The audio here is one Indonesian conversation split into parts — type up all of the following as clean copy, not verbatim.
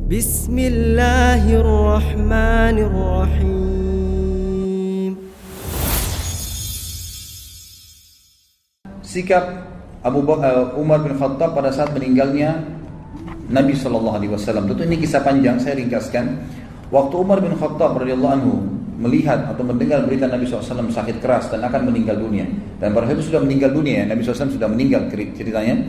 Bismillahirrahmanirrahim. Sikap Umar bin Khattab pada saat meninggalnya Nabi SAW. Tentu ini kisah panjang, saya ringkaskan. Waktu Umar bin Khattab radhiyallahu anhu melihat atau mendengar berita Nabi SAW sakit keras dan akan meninggal dunia, dan pada saat itu sudah meninggal dunia, Nabi SAW sudah meninggal ceritanya.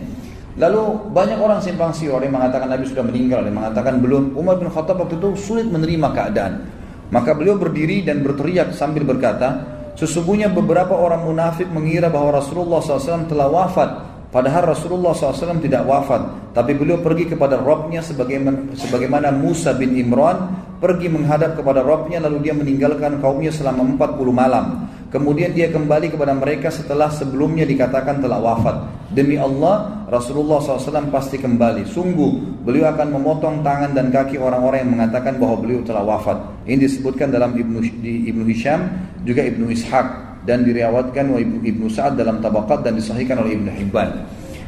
Lalu banyak orang simpang siur yang mengatakan Nabi sudah meninggal, yang mengatakan belum. Umar bin Khattab waktu itu sulit menerima keadaan. Maka beliau berdiri dan berteriak sambil berkata, sesungguhnya beberapa orang munafik mengira bahwa Rasulullah SAW telah wafat. Padahal Rasulullah SAW tidak wafat, tapi beliau pergi kepada Rabbnya sebagaimana Musa bin Imran pergi menghadap kepada Rabbnya, lalu dia meninggalkan kaumnya selama 40 malam. Kemudian dia kembali kepada mereka setelah sebelumnya dikatakan telah wafat. Demi Allah, Rasulullah SAW pasti kembali. Sungguh, beliau akan memotong tangan dan kaki orang-orang yang mengatakan bahwa beliau telah wafat. Ini disebutkan dalam Ibnu Hisham, juga Ibnu Ishaq, dan diriwayatkan oleh Ibnu Sa'ad dalam Tabaqat dan disahihkan oleh Ibnu Hibban.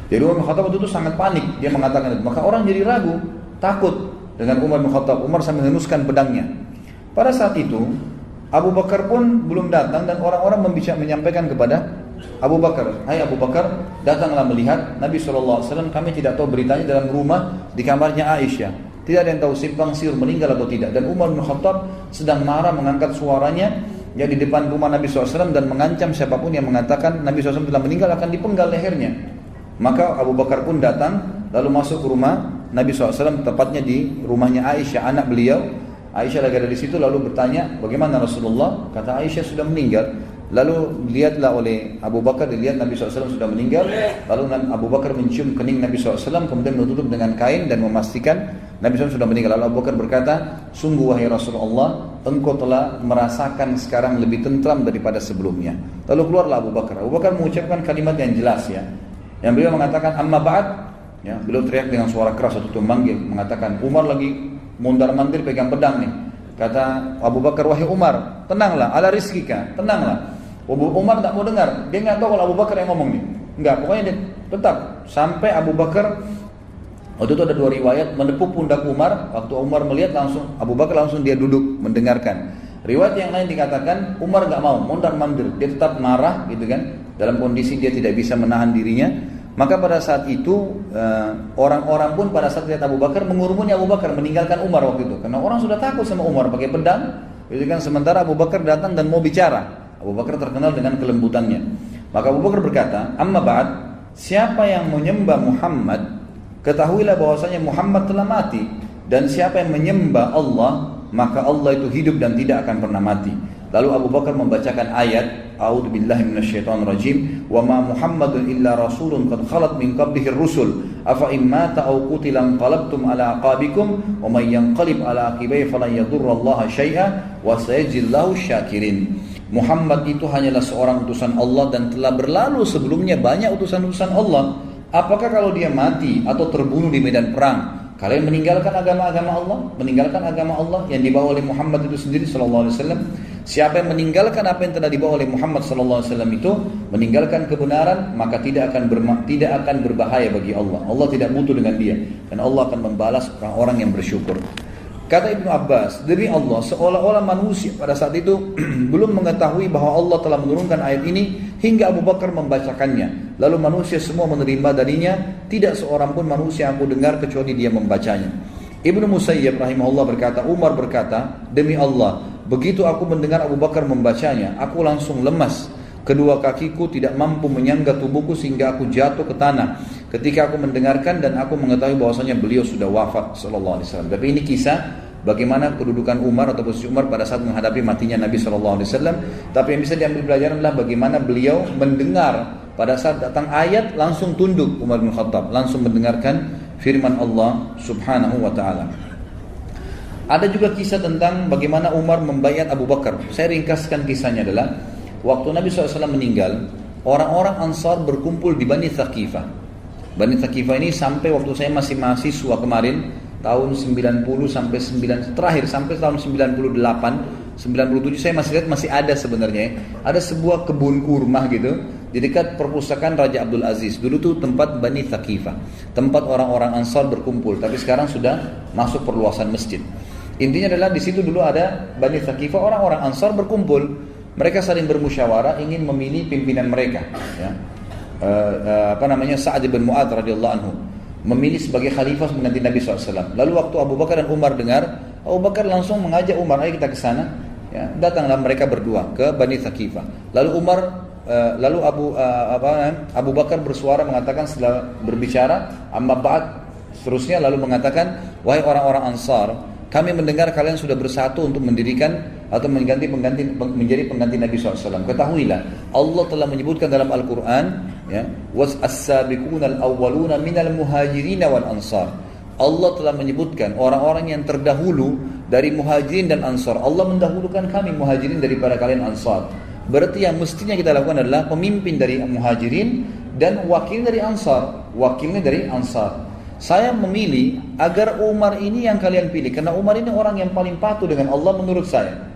Jadi Umar bin Khattab itu sangat panik, dia mengatakan itu. Maka orang jadi ragu, takut dengan Umar bin Khattab. Umar sambil menghunuskan pedangnya. Pada saat itu Abu Bakar pun belum datang, dan orang-orang menyampaikan kepada Abu Bakar, hai Abu Bakar, datanglah melihat Nabi SAW. Kami tidak tahu beritanya dalam rumah di kamarnya Aisyah. Tidak ada yang tahu simpang siur meninggal atau tidak. Dan Umar bin Khattab sedang marah mengangkat suaranya di depan rumah Nabi SAW dan mengancam siapapun yang mengatakan Nabi SAW telah meninggal akan dipenggal lehernya. Maka Abu Bakar pun datang lalu masuk ke rumah Nabi SAW, tepatnya di rumahnya Aisyah, anak beliau. Aisyah lagi ada di situ, lalu bertanya, bagaimana Rasulullah? Kata Aisyah sudah meninggal. Lalu dilihatlah oleh Abu Bakar, dilihat Nabi SAW sudah meninggal. Lalu Abu Bakar mencium kening Nabi SAW, kemudian menutup dengan kain dan memastikan Nabi SAW sudah meninggal. Lalu Abu Bakar berkata, sungguh wahai Rasulullah, engkau telah merasakan sekarang lebih tentram daripada sebelumnya. Lalu keluarlah Abu Bakar. Abu Bakar mengucapkan kalimat yang jelas, ya, yang beliau mengatakan amma ba'd, ya, beliau teriak dengan suara keras waktu itu memanggil, mengatakan Umar lagi mondar-mandir pegang pedang nih. Kata Abu Bakar, wahai Umar, tenanglah, ala rizkika, tenanglah. Umar tak mau dengar, dia nggak tahu kalau Abu Bakar yang ngomong nih. Enggak, pokoknya dia tetap sampai Abu Bakar. Waktu itu ada dua riwayat, menepuk pundak Umar. Waktu Umar melihat langsung, Abu Bakar langsung dia duduk mendengarkan. Riwayat yang lain dikatakan Umar nggak mau, mondar-mandir, dia tetap marah gitu kan, dalam kondisi dia tidak bisa menahan dirinya. Maka pada saat itu orang-orang pun pada saat lihat Abu Bakar mengurumuni Abu Bakar, meninggalkan Umar waktu itu, karena orang sudah takut sama Umar pakai pedang, gitu kan. Sementara Abu Bakar datang dan mau bicara. Abu Bakar terkenal dengan kelembutannya. Maka Abu Bakar berkata, amma ba'd, siapa yang menyembah Muhammad, ketahuilah bahwasanya Muhammad telah mati, dan siapa yang menyembah Allah, maka Allah itu hidup dan tidak akan pernah mati. Lalu Abu Bakar membacakan ayat A'udzubillahi minasyaitonirrajim, wa ma Muhammadun illa rasulun qad khalat min qablihi ar-rusul afa in mata aw qutila qalabtum ala aqabikum wa may yanqalib ala aqibaihi falan yadurrallaha syai'a wa sayajzillahu syakirin. Muhammad itu hanyalah seorang utusan Allah dan telah berlalu sebelumnya banyak utusan-utusan Allah. Apakah kalau dia mati atau terbunuh di medan perang, kalian meninggalkan agama-agama Allah, meninggalkan agama Allah yang dibawa oleh Muhammad itu sendiri sallallahu alaihi wasallam? Siapa yang meninggalkan apa yang telah dibawa oleh Muhammad sallallahu alaihi wasallam itu, meninggalkan kebenaran, maka tidak akan berbahaya bagi Allah. Allah tidak butuh dengan dia, dan Allah akan membalas orang-orang yang bersyukur. Kata Ibnu Abbas, demi Allah, seolah-olah manusia pada saat itu belum mengetahui bahwa Allah telah menurunkan ayat ini hingga Abu Bakar membacakannya. Lalu manusia semua menerima darinya, tidak seorang pun manusia yang aku dengar kecuali dia membacanya. Ibnu Musayyib rahimahullah berkata, Umar berkata, demi Allah, begitu aku mendengar Abu Bakar membacanya, aku langsung lemas. Kedua kakiku tidak mampu menyangga tubuhku sehingga aku jatuh ke tanah ketika aku mendengarkan, dan aku mengetahui bahwasanya beliau sudah wafat sallallahu alaihi wasallam. Tapi ini kisah bagaimana kedudukan Umar atau posisi Umar pada saat menghadapi matinya Nabi sallallahu alaihi wasallam. Tapi yang bisa diambil pelajaran adalah bagaimana beliau mendengar pada saat datang ayat langsung tunduk. Umar bin Khattab langsung mendengarkan firman Allah Subhanahu wa taala. Ada juga kisah tentang bagaimana Umar membayat Abu Bakar. Saya ringkaskan kisahnya adalah waktu Nabi SAW meninggal, orang-orang Ansar berkumpul di Bani Thaqifah. Bani Thaqifah ini sampai waktu saya masih mahasiswa kemarin, tahun 90 sampai 9 terakhir sampai tahun 98, 97 saya masih lihat masih ada sebenarnya. Ada sebuah kebun kurma gitu. di dekat perpustakaan Raja Abdul Aziz. Dulu tuh tempat Bani Thaqifah, tempat orang-orang Ansar berkumpul, tapi sekarang sudah masuk perluasan masjid. Intinya adalah di situ dulu ada Bani Thaqifah, orang-orang Ansar berkumpul. Mereka saling bermusyawarah ingin memilih pimpinan mereka. Ya. Sa'ad bin Mu'adz radhiyallahu anhu memilih sebagai khalifah mengganti Nabi SAW. Lalu waktu Abu Bakar dan Umar dengar, Abu Bakar langsung mengajak Umar, ayo kita ke sana. Ya, datanglah mereka berdua ke Bani Thaqifah. Lalu Abu Bakar bersuara mengatakan setelah berbicara, amma ba'd, seterusnya lalu mengatakan, wahai orang-orang Ansar, kami mendengar kalian sudah bersatu untuk mendirikan atau menjadi pengganti Nabi SAW. Ketahuilah, Allah telah menyebutkan dalam Al-Quran, ya, was-as-sabiquna al-awwaluna minal muhajirin wal ansar. Allah telah menyebutkan orang-orang yang terdahulu dari muhajirin dan ansar. Allah mendahulukan kami muhajirin daripada kalian ansar. Berarti yang mestinya kita lakukan adalah pemimpin dari muhajirin dan wakil dari ansar. Wakilnya dari ansar. Saya memilih agar Umar ini yang kalian pilih, karena Umar ini orang yang paling patuh dengan Allah menurut saya.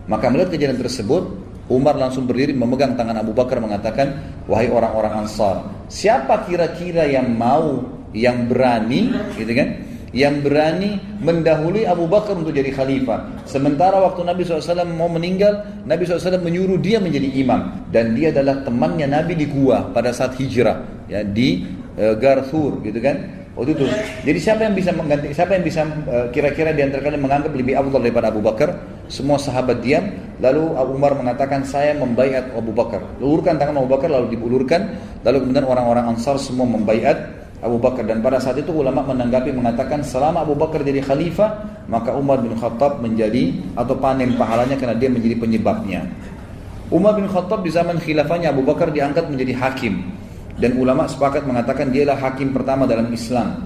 Maka melihat kejadian tersebut, Umar langsung berdiri memegang tangan Abu Bakar mengatakan, wahai orang-orang Ansar, siapa kira-kira yang mau, yang berani, gitu kan, yang berani mendahului Abu Bakar untuk jadi khalifah. Sementara waktu Nabi SAW mau meninggal, Nabi SAW menyuruh dia menjadi imam, dan dia adalah temannya Nabi di gua pada saat hijrah, ya, di Gar Thur, gitu kan. Waktu itu. Jadi siapa yang bisa mengganti? Siapa yang bisa kira-kira di antara kalian menganggap lebih afdal daripada Abu Bakar? Semua sahabat diam. Lalu Umar mengatakan, saya membaiat Abu Bakar. Ulurkan tangan Abu Bakar, lalu diulurkan. Lalu kemudian orang-orang Ansar semua membaiat Abu Bakar. Dan pada saat itu ulama menanggapi mengatakan, selama Abu Bakar jadi khalifah, maka Umar bin Khattab menjadi atau panen pahalanya karena dia menjadi penyebabnya. Umar bin Khattab di zaman khilafahnya Abu Bakar diangkat menjadi hakim. Dan ulama sepakat mengatakan dialah hakim pertama dalam Islam.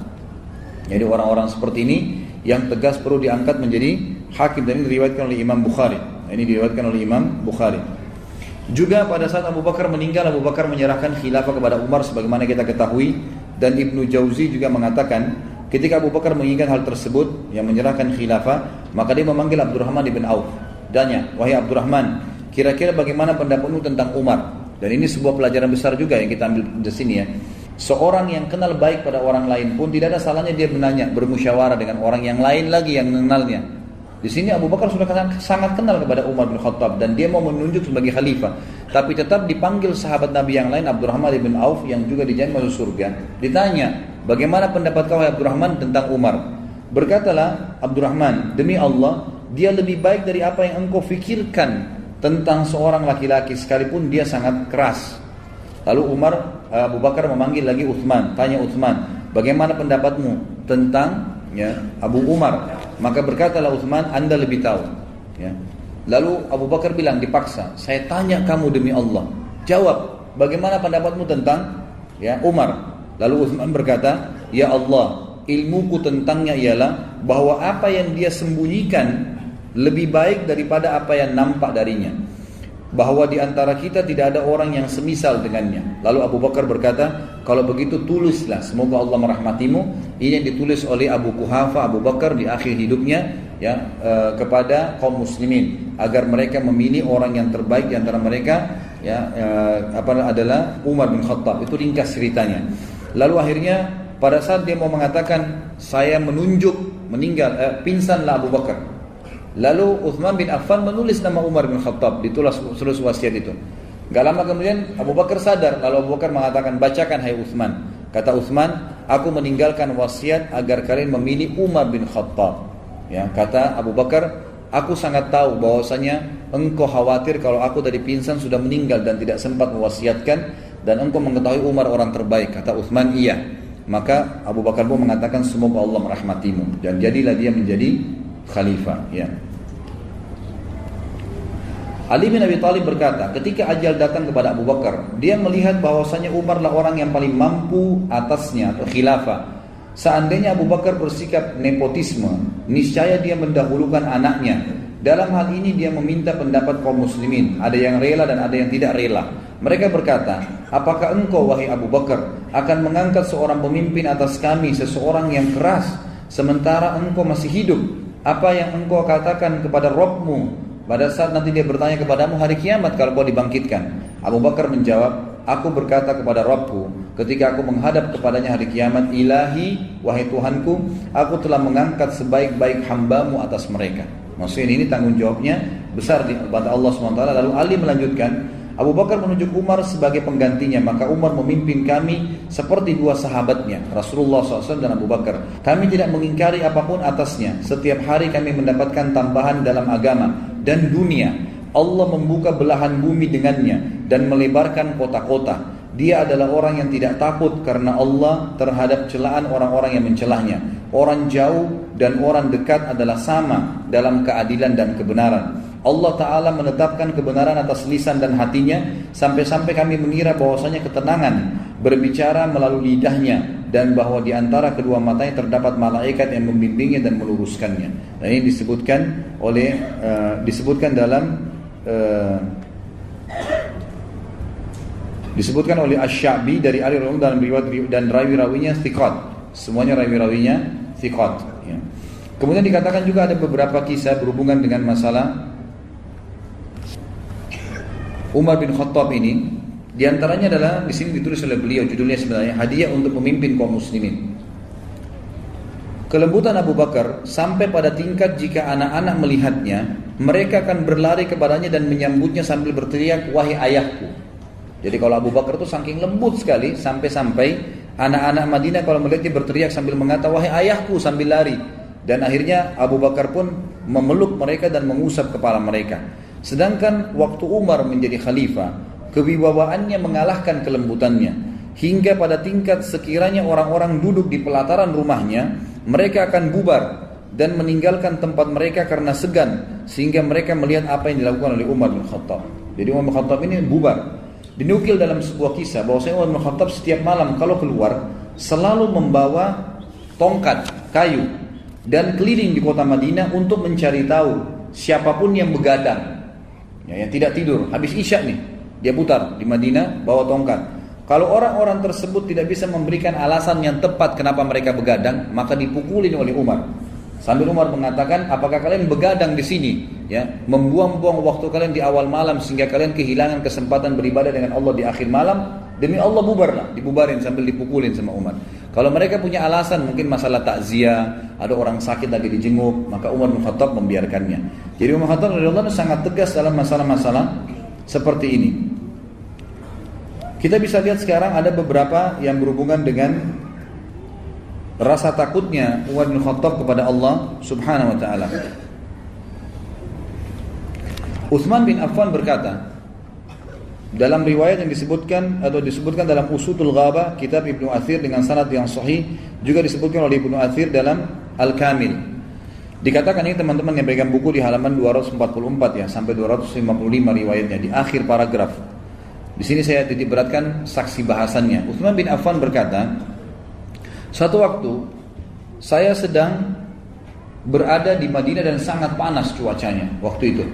Jadi orang-orang seperti ini yang tegas perlu diangkat menjadi hakim. Dan ini diriwayatkan oleh Imam Bukhari. Juga pada saat Abu Bakar meninggal, Abu Bakar menyerahkan khilafah kepada Umar sebagaimana kita ketahui. Dan Ibnu Jauzi juga mengatakan, ketika Abu Bakar menginginkan hal tersebut, yang menyerahkan khilafah, maka dia memanggil Abdurrahman bin Auf. Tanya, wahai Abdurrahman, kira-kira bagaimana pendapatmu tentang Umar? Dan ini sebuah pelajaran besar juga yang kita ambil di sini, ya. Seorang yang kenal baik pada orang lain pun tidak ada salahnya dia menanya, bermusyawarah dengan orang yang lain lagi yang mengenalnya. Di sini Abu Bakar sudah sangat kenal kepada Umar bin Khattab dan dia mau menunjuk sebagai khalifah. Tapi tetap dipanggil sahabat Nabi yang lain, Abdurrahman bin Auf yang juga dijamin masuk surga. Ditanya, bagaimana pendapat kau Abdurrahman tentang Umar? Berkatalah Abdurrahman, demi Allah, dia lebih baik dari apa yang engkau fikirkan tentang seorang laki-laki sekalipun dia sangat keras. Lalu Abu Bakar memanggil lagi Uthman, tanya Uthman, bagaimana pendapatmu tentang, ya, Abu Umar? Maka berkatalah Uthman, Anda lebih tahu, ya. Lalu Abu Bakar bilang dipaksa, saya tanya kamu demi Allah, jawab, bagaimana pendapatmu tentang, ya, Umar? Lalu Uthman berkata, ya Allah, ilmuku tentangnya ialah bahwa apa yang dia sembunyikan lebih baik daripada apa yang nampak darinya, bahwa di antara kita tidak ada orang yang semisal dengannya. Lalu Abu Bakar berkata, kalau begitu tulislah, semoga Allah merahmatimu. Ini yang ditulis oleh Abu Quhafa, Abu Bakar di akhir hidupnya, ya, kepada kaum muslimin agar mereka memilih orang yang terbaik di antara mereka, ya, adalah Umar bin Khattab. Itu ringkas ceritanya. Lalu akhirnya pada saat dia mau mengatakan saya menunjuk pingsanlah Abu Bakar. Lalu Uthman bin Affan menulis nama Umar bin Khattab, ditulis wasiat itu. Gak lama kemudian Abu Bakar sadar, lalu Abu Bakar mengatakan, bacakan hai Uthman. Kata Uthman, aku meninggalkan wasiat agar kalian memilih Umar bin Khattab. Ya, kata Abu Bakar, aku sangat tahu bahwasanya engkau khawatir kalau aku dari pingsan sudah meninggal dan tidak sempat mewasiatkan, dan engkau mengetahui Umar orang terbaik. Kata Uthman, iya. Maka Abu Bakar pun mengatakan, semoga Allah merahmatimu. Dan jadilah dia menjadi khalifah, ya. Ali bin Abi Thalib berkata, ketika ajal datang kepada Abu Bakar, dia melihat bahwasanya Umarlah orang yang paling mampu atasnya atau khilafah. Seandainya Abu Bakar bersikap nepotisme, niscaya dia mendahulukan anaknya. Dalam hal ini dia meminta pendapat kaum muslimin, ada yang rela dan ada yang tidak rela. Mereka berkata, apakah engkau wahai Abu Bakar akan mengangkat seorang pemimpin atas kami, seseorang yang keras, sementara engkau masih hidup? Apa yang engkau katakan kepada Rabbmu pada saat nanti dia bertanya kepadamu hari kiamat kalau kau dibangkitkan? Abu Bakar menjawab, aku berkata kepada Rabbku ketika aku menghadap kepadanya hari kiamat, Ilahi, wahai Tuhanku, aku telah mengangkat sebaik-baik hambamu atas mereka. Maksudnya ini tanggung jawabnya besar di mata Allah SWT. Lalu Ali melanjutkan, Abu Bakar menunjuk Umar sebagai penggantinya, maka Umar memimpin kami seperti dua sahabatnya, Rasulullah SAW dan Abu Bakar. Kami tidak mengingkari apapun atasnya. Setiap hari kami mendapatkan tambahan dalam agama dan dunia. Allah membuka belahan bumi dengannya dan melebarkan kota-kota. Dia adalah orang yang tidak takut karena Allah terhadap celaan orang-orang yang mencelahnya. Orang jauh dan orang dekat adalah sama dalam keadilan dan kebenaran. Allah Ta'ala menetapkan kebenaran atas lisan dan hatinya, sampai-sampai kami mengira bahwasanya ketenangan berbicara melalui lidahnya, dan bahwa di antara kedua matanya terdapat malaikat yang membimbingnya dan meluruskannya. Dan ini disebutkan oleh Asy-Sya'bi dari Ali radhiyallahu dalam riwayat, dan rawi-rawinya thiqat. Semuanya rawi-rawinya thiqat, ya. Kemudian dikatakan juga ada beberapa kisah berhubungan dengan masalah Umar bin Khattab ini. Di antaranya adalah di sini ditulis oleh beliau, judulnya sebenarnya hadiah untuk memimpin kaum muslimin. Kelembutan Abu Bakar sampai pada tingkat jika anak-anak melihatnya, mereka akan berlari kepadanya dan menyambutnya sambil berteriak, wahai ayahku. Jadi kalau Abu Bakar itu saking lembut sekali, sampai-sampai anak-anak Madinah kalau melihatnya berteriak sambil mengatakan, wahai ayahku, sambil lari. Dan akhirnya Abu Bakar pun memeluk mereka dan mengusap kepala mereka. Sedangkan waktu Umar menjadi khalifah, kewibawaannya mengalahkan kelembutannya, hingga pada tingkat sekiranya orang-orang duduk di pelataran rumahnya, mereka akan bubar dan meninggalkan tempat mereka karena segan, sehingga mereka melihat apa yang dilakukan oleh Umar bin Khattab. Jadi Umar bin Khattab ini bubar. Dinukil dalam sebuah kisah bahwasanya Umar bin Khattab setiap malam kalau keluar selalu membawa tongkat kayu dan keliling di kota Madinah untuk mencari tahu siapapun yang begadang, ya, yang tidak tidur. Habis Isya nih, dia putar di Madinah bawa tongkat. Kalau orang-orang tersebut tidak bisa memberikan alasan yang tepat kenapa mereka begadang, maka dipukulin oleh Umar. Sambil Umar mengatakan, apakah kalian begadang di sini, ya, membuang-buang waktu kalian di awal malam sehingga kalian kehilangan kesempatan beribadah dengan Allah di akhir malam? Demi Allah bubarlah, dibubarin sambil dipukulin sama Umar. Kalau mereka punya alasan, mungkin masalah takziah, ada orang sakit lagi dijenguk, maka Umar bin Khattab membiarkannya. Jadi Umar bin Khattab radhiyallahu anhu sangat tegas dalam masalah-masalah seperti ini. Kita bisa lihat sekarang ada beberapa yang berhubungan dengan rasa takutnya Umar bin Khattab kepada Allah Subhanahu wa taala. Utsman bin Affan berkata, dalam riwayat yang disebutkan dalam Usudul Ghabah kitab Ibnu Athir dengan sanad yang sahih, juga disebutkan oleh Ibnu Athir dalam Al-Kamil. Dikatakan ini teman-teman yang pegang buku di halaman 244 ya sampai 255 riwayatnya di akhir paragraf. Di sini saya titik beratkan saksi bahasannya. Utsman bin Affan berkata, satu waktu saya sedang berada di Madinah dan sangat panas cuacanya waktu itu.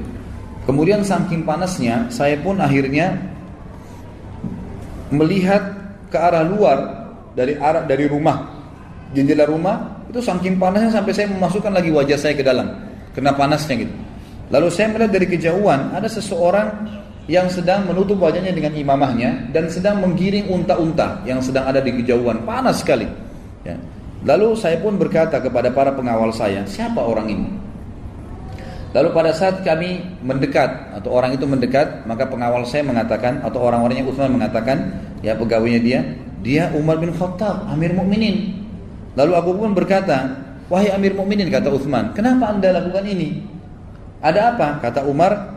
Kemudian saking panasnya, saya pun akhirnya melihat ke arah luar dari rumah, jendela rumah itu saking panasnya sampai saya memasukkan lagi wajah saya ke dalam, kena panasnya gitu. Lalu saya melihat dari kejauhan ada seseorang yang sedang menutup wajahnya dengan imamahnya dan sedang menggiring unta-unta yang sedang ada di kejauhan, panas sekali. Ya. Lalu saya pun berkata kepada para pengawal saya, siapa orang ini? Lalu pada saat kami mendekat atau orang itu mendekat, maka pengawal saya mengatakan atau orang-orangnya Utsman mengatakan, ya pegawainya dia Umar bin Khattab, Amir Mukminin. Lalu aku pun berkata, wahai Amir Mukminin, kata Utsman, kenapa Anda lakukan ini? Ada apa? Kata Umar,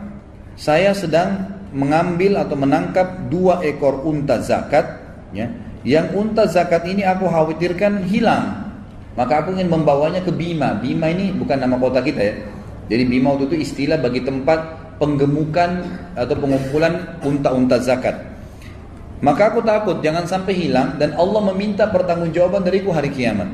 saya sedang mengambil atau menangkap 2 ekor unta zakat, ya. Yang unta zakat ini aku khawatirkan hilang, maka aku ingin membawanya ke Bima. Bima ini bukan nama kota kita ya. Jadi Bima itu istilah bagi tempat penggemukan atau pengumpulan unta-unta zakat. Maka aku takut jangan sampai hilang dan Allah meminta pertanggungjawaban dariku hari kiamat.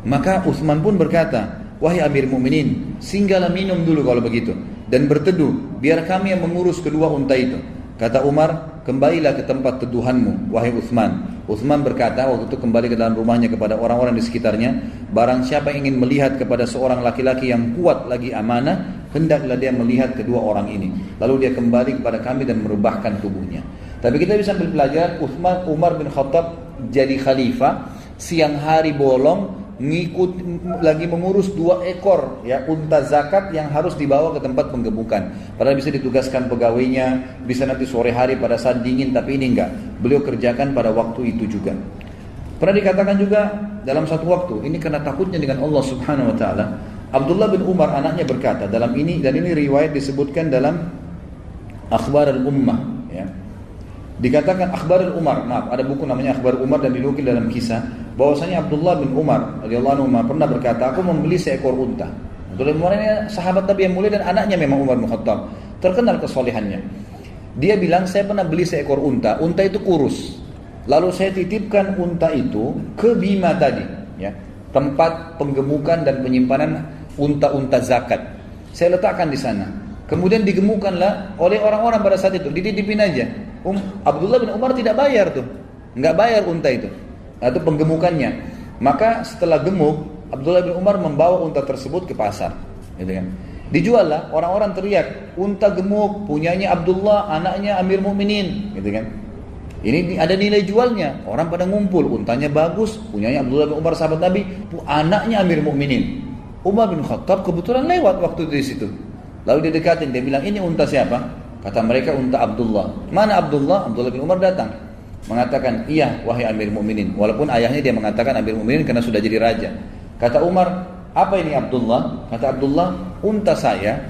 Maka Utsman pun berkata, wahai Amir Mukminin, singgahlah minum dulu kalau begitu dan berteduh, biar kami yang mengurus kedua unta itu. Kata Umar, kembalilah ke tempat teduhanmu, wahai Utsman. Utsman berkata waktu itu kembali ke dalam rumahnya kepada orang-orang di sekitarnya, barang siapa yang ingin melihat kepada seorang laki-laki yang kuat lagi amanah, hendaklah dia melihat kedua orang ini. Lalu dia kembali kepada kami dan merubahkan tubuhnya. Tapi kita bisa ambil pelajaran Umar bin Khattab jadi khalifah, siang hari bolong ngikut lagi mengurus 2 ekor ya unta zakat yang harus dibawa ke tempat penggemukan. Padahal bisa ditugaskan pegawainya, bisa nanti sore hari pada saat dingin, tapi ini enggak. Beliau kerjakan pada waktu itu juga. Pernah dikatakan juga dalam satu waktu, ini karena takutnya dengan Allah Subhanahu wa taala, Abdullah bin Umar anaknya berkata dalam ini, dan ini riwayat disebutkan dalam Akhbar al-Ummah ya. Dikatakan Akhbar al-Umar, maaf, ada buku namanya Akhbar Umar dan dinukil dalam kisah bahwasanya Abdullah bin Umar radhiyallahu anhu pernah berkata, aku membeli seekor unta. Abdullah bin Umar ini sahabat Nabi yang mulia dan anaknya memang Umar bin Khattab, terkenal kesolehannya. Dia bilang, saya pernah beli seekor unta itu kurus. Lalu saya titipkan unta itu ke Bima tadi, ya, tempat penggemukan dan penyimpanan unta-unta zakat. Saya letakkan di sana. Kemudian digemukanlah oleh orang-orang pada saat itu, dititipin aja. Abdullah bin Umar tidak bayar tuh, nggak bayar unta itu atau penggemukannya. Maka setelah gemuk, Abdullah bin Umar membawa unta tersebut ke pasar, gitu kan. Dijual lah, orang-orang teriak, unta gemuk punyanya Abdullah, anaknya Amir Mukminin, gitu kan. Ini ada nilai jualnya, orang pada ngumpul, untanya bagus, punyanya Abdullah bin Umar sahabat Nabi, anaknya Amir Mukminin. Umar bin Khattab kebetulan lewat waktu itu di situ. Lalu dia dekatin, dia bilang, ini unta siapa? Kata mereka, unta Abdullah. Mana Abdullah? Abdullah bin Umar datang, mengatakan, iya wahai Amir Mukminin. Walaupun ayahnya dia mengatakan Amir Mukminin karena sudah jadi raja. Kata Umar, apa ini Abdullah? Kata Abdullah, unta saya.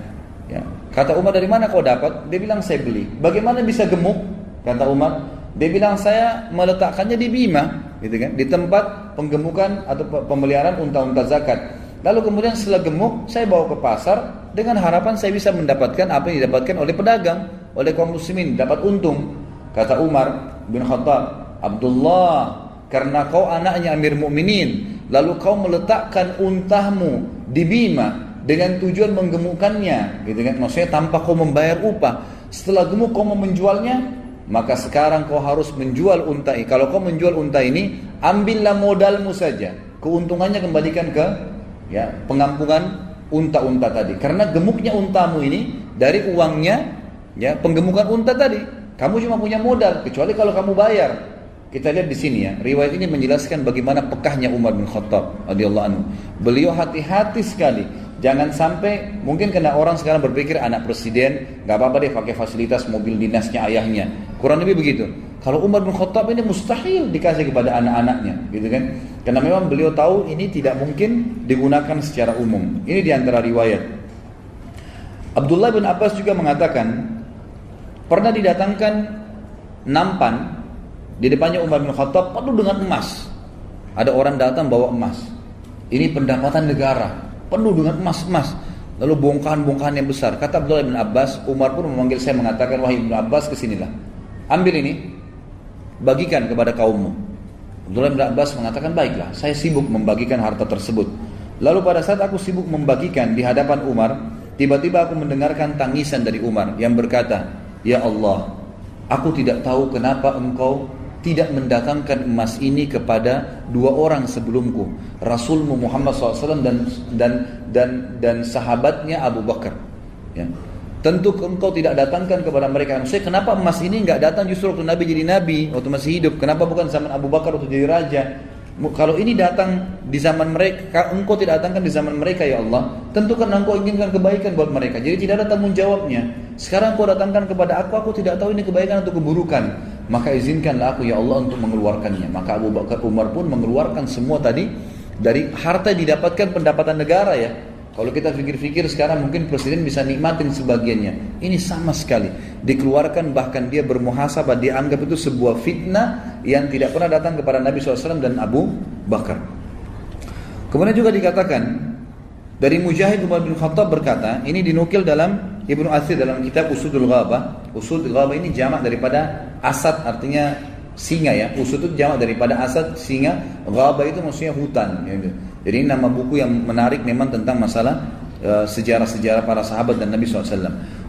Ya. Kata Umar, dari mana kau dapat? Dia bilang, saya beli. Bagaimana bisa gemuk? Kata Umar, dia bilang, saya meletakkannya di Bima, gitu kan, di tempat penggemukan atau pemeliharaan unta-unta zakat. Lalu kemudian setelah gemuk, saya bawa ke pasar dengan harapan saya bisa mendapatkan apa yang didapatkan oleh pedagang, oleh kaum muslimin, dapat untung. Kata Umar bin Khattab, Abdullah, karena kau anaknya Amir Mukminin, lalu kau meletakkan untahmu di Bima dengan tujuan menggemukkannya, gitu kan, maksudnya tanpa kau membayar upah. Setelah gemuk kau mau menjualnya, maka sekarang kau harus menjual unta ini. Kalau kau menjual unta ini, ambillah modalmu saja, keuntungannya kembalikan ke ya pengampungan unta-unta tadi. Karena gemuknya untamu ini dari uangnya ya penggemukan unta tadi. Kamu cuma punya modal, kecuali kalau kamu bayar. Kita lihat di sini ya, riwayat ini menjelaskan bagaimana pekahnya Umar bin Khattab radhiyallahu anhu. Beliau hati-hati sekali. Jangan sampai, mungkin karena orang sekarang berpikir anak presiden, gak apa-apa deh pakai fasilitas mobil dinasnya ayahnya. Kurang lebih begitu. Kalau Umar bin Khattab ini mustahil dikasih kepada anak-anaknya, gitu kan? Karena memang beliau tahu ini tidak mungkin digunakan secara umum. Ini diantara riwayat. Abdullah bin Abbas juga mengatakan, pernah didatangkan nampan di depannya Umar bin Khattab penuh dengan emas. Ada orang datang bawa emas. Ini pendapatan negara, penuh dengan emas-emas. Lalu bongkahan-bongkahan yang besar. Kata Abdullah bin Abbas, Umar pun memanggil saya mengatakan, wahai Ibn Abbas, kesinilah. Ambil ini, bagikan kepada kaummu. Abdullah bin Abbas mengatakan, baiklah, saya sibuk membagikan harta tersebut. Lalu pada saat aku sibuk membagikan di hadapan Umar, tiba-tiba aku mendengarkan tangisan dari Umar yang berkata, ya Allah, aku tidak tahu kenapa engkau tidak mendatangkan emas ini kepada 2 orang sebelumku, Rasulmu Muhammad SAW dan sahabatnya Abu Bakar. Ya. Tentu engkau tidak datangkan kepada mereka. Maksudnya kenapa emas ini enggak datang justru waktu Nabi jadi Nabi, waktu masih hidup? Kenapa bukan zaman Abu Bakar waktu jadi raja? Kalau ini datang di zaman mereka, engkau tidak datangkan di zaman mereka ya Allah, tentu kan engkau inginkan kebaikan buat mereka. Jadi tidak ada tanggung jawabnya. Sekarang engkau datangkan kepada aku tidak tahu ini kebaikan atau keburukan. Maka izinkanlah aku ya Allah untuk mengeluarkannya. Maka Abu Bakar Umar pun mengeluarkan semua tadi dari harta didapatkan pendapatan negara ya. Kalau kita pikir-pikir sekarang mungkin presiden bisa nikmatin sebagiannya. Ini sama sekali dikeluarkan, bahkan dia bermuhasabah, dia anggap itu sebuah fitnah yang tidak pernah datang kepada Nabi SAW dan Abu Bakar. Kemudian juga dikatakan dari Mujahid, Umar bin Khattab berkata, ini dinukil dalam Ibnu Athir dalam kitab Usudul Ghabah. Usudul Ghabah ini jamak daripada asad, artinya singa ya. Usud itu jamak daripada asad, singa. Ghabah itu maksudnya hutan ya. Jadi ini nama buku yang menarik memang tentang masalah sejarah-sejarah para sahabat dan Nabi SAW.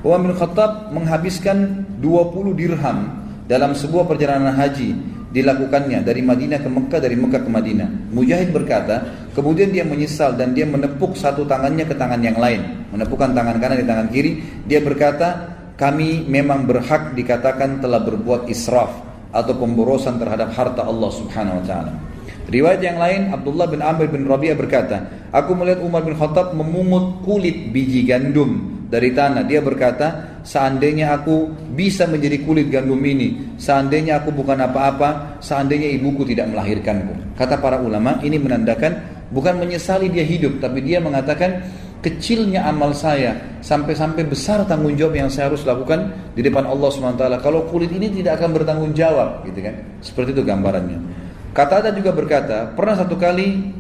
Umar bin Khattab menghabiskan 20 dirham dalam sebuah perjalanan haji dilakukannya dari Madinah ke Mekah, dari Mekah ke Madinah. Mujahid berkata, kemudian dia menyesal dan dia menepuk satu tangannya ke tangan yang lain, menepukkan tangan kanan di tangan kiri. Dia berkata, kami memang berhak dikatakan telah berbuat israf atau pemborosan terhadap harta Allah Subhanahu wa taala. Riwayat yang lain, Abdullah bin Amr bin Rabi'ah berkata, aku melihat Umar bin Khattab memungut kulit biji gandum dari tanah. Dia berkata, seandainya aku bisa menjadi kulit gandum ini, seandainya aku bukan apa-apa, seandainya ibuku tidak melahirkanku. Kata para ulama, ini menandakan bukan menyesali dia hidup, tapi dia mengatakan kecilnya amal saya sampai-sampai besar tanggung jawab yang saya harus lakukan di depan Allah SWT. Kalau kulit ini tidak akan bertanggung jawab, gitu kan? Seperti itu gambarannya. Qatada juga berkata, pernah satu kali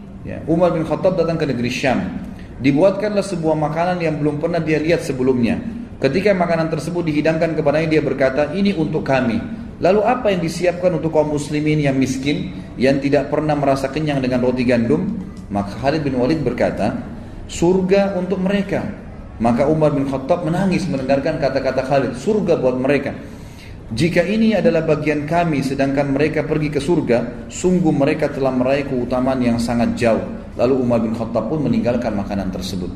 Umar bin Khattab datang ke negeri Syam. Dibuatkanlah sebuah makanan yang belum pernah dia lihat sebelumnya. Ketika makanan tersebut dihidangkan kepadanya, dia berkata, ini untuk kami. Lalu apa yang disiapkan untuk kaum muslimin yang miskin, yang tidak pernah merasa kenyang dengan roti gandum? Maka Khalid bin Walid berkata, surga untuk mereka. Maka Umar bin Khattab menangis mendengarkan kata-kata Khalid, surga buat mereka. Jika ini adalah bagian kami sedangkan mereka pergi ke surga, sungguh mereka telah meraih keutamaan yang sangat jauh. Lalu Umar bin Khattab pun meninggalkan makanan tersebut.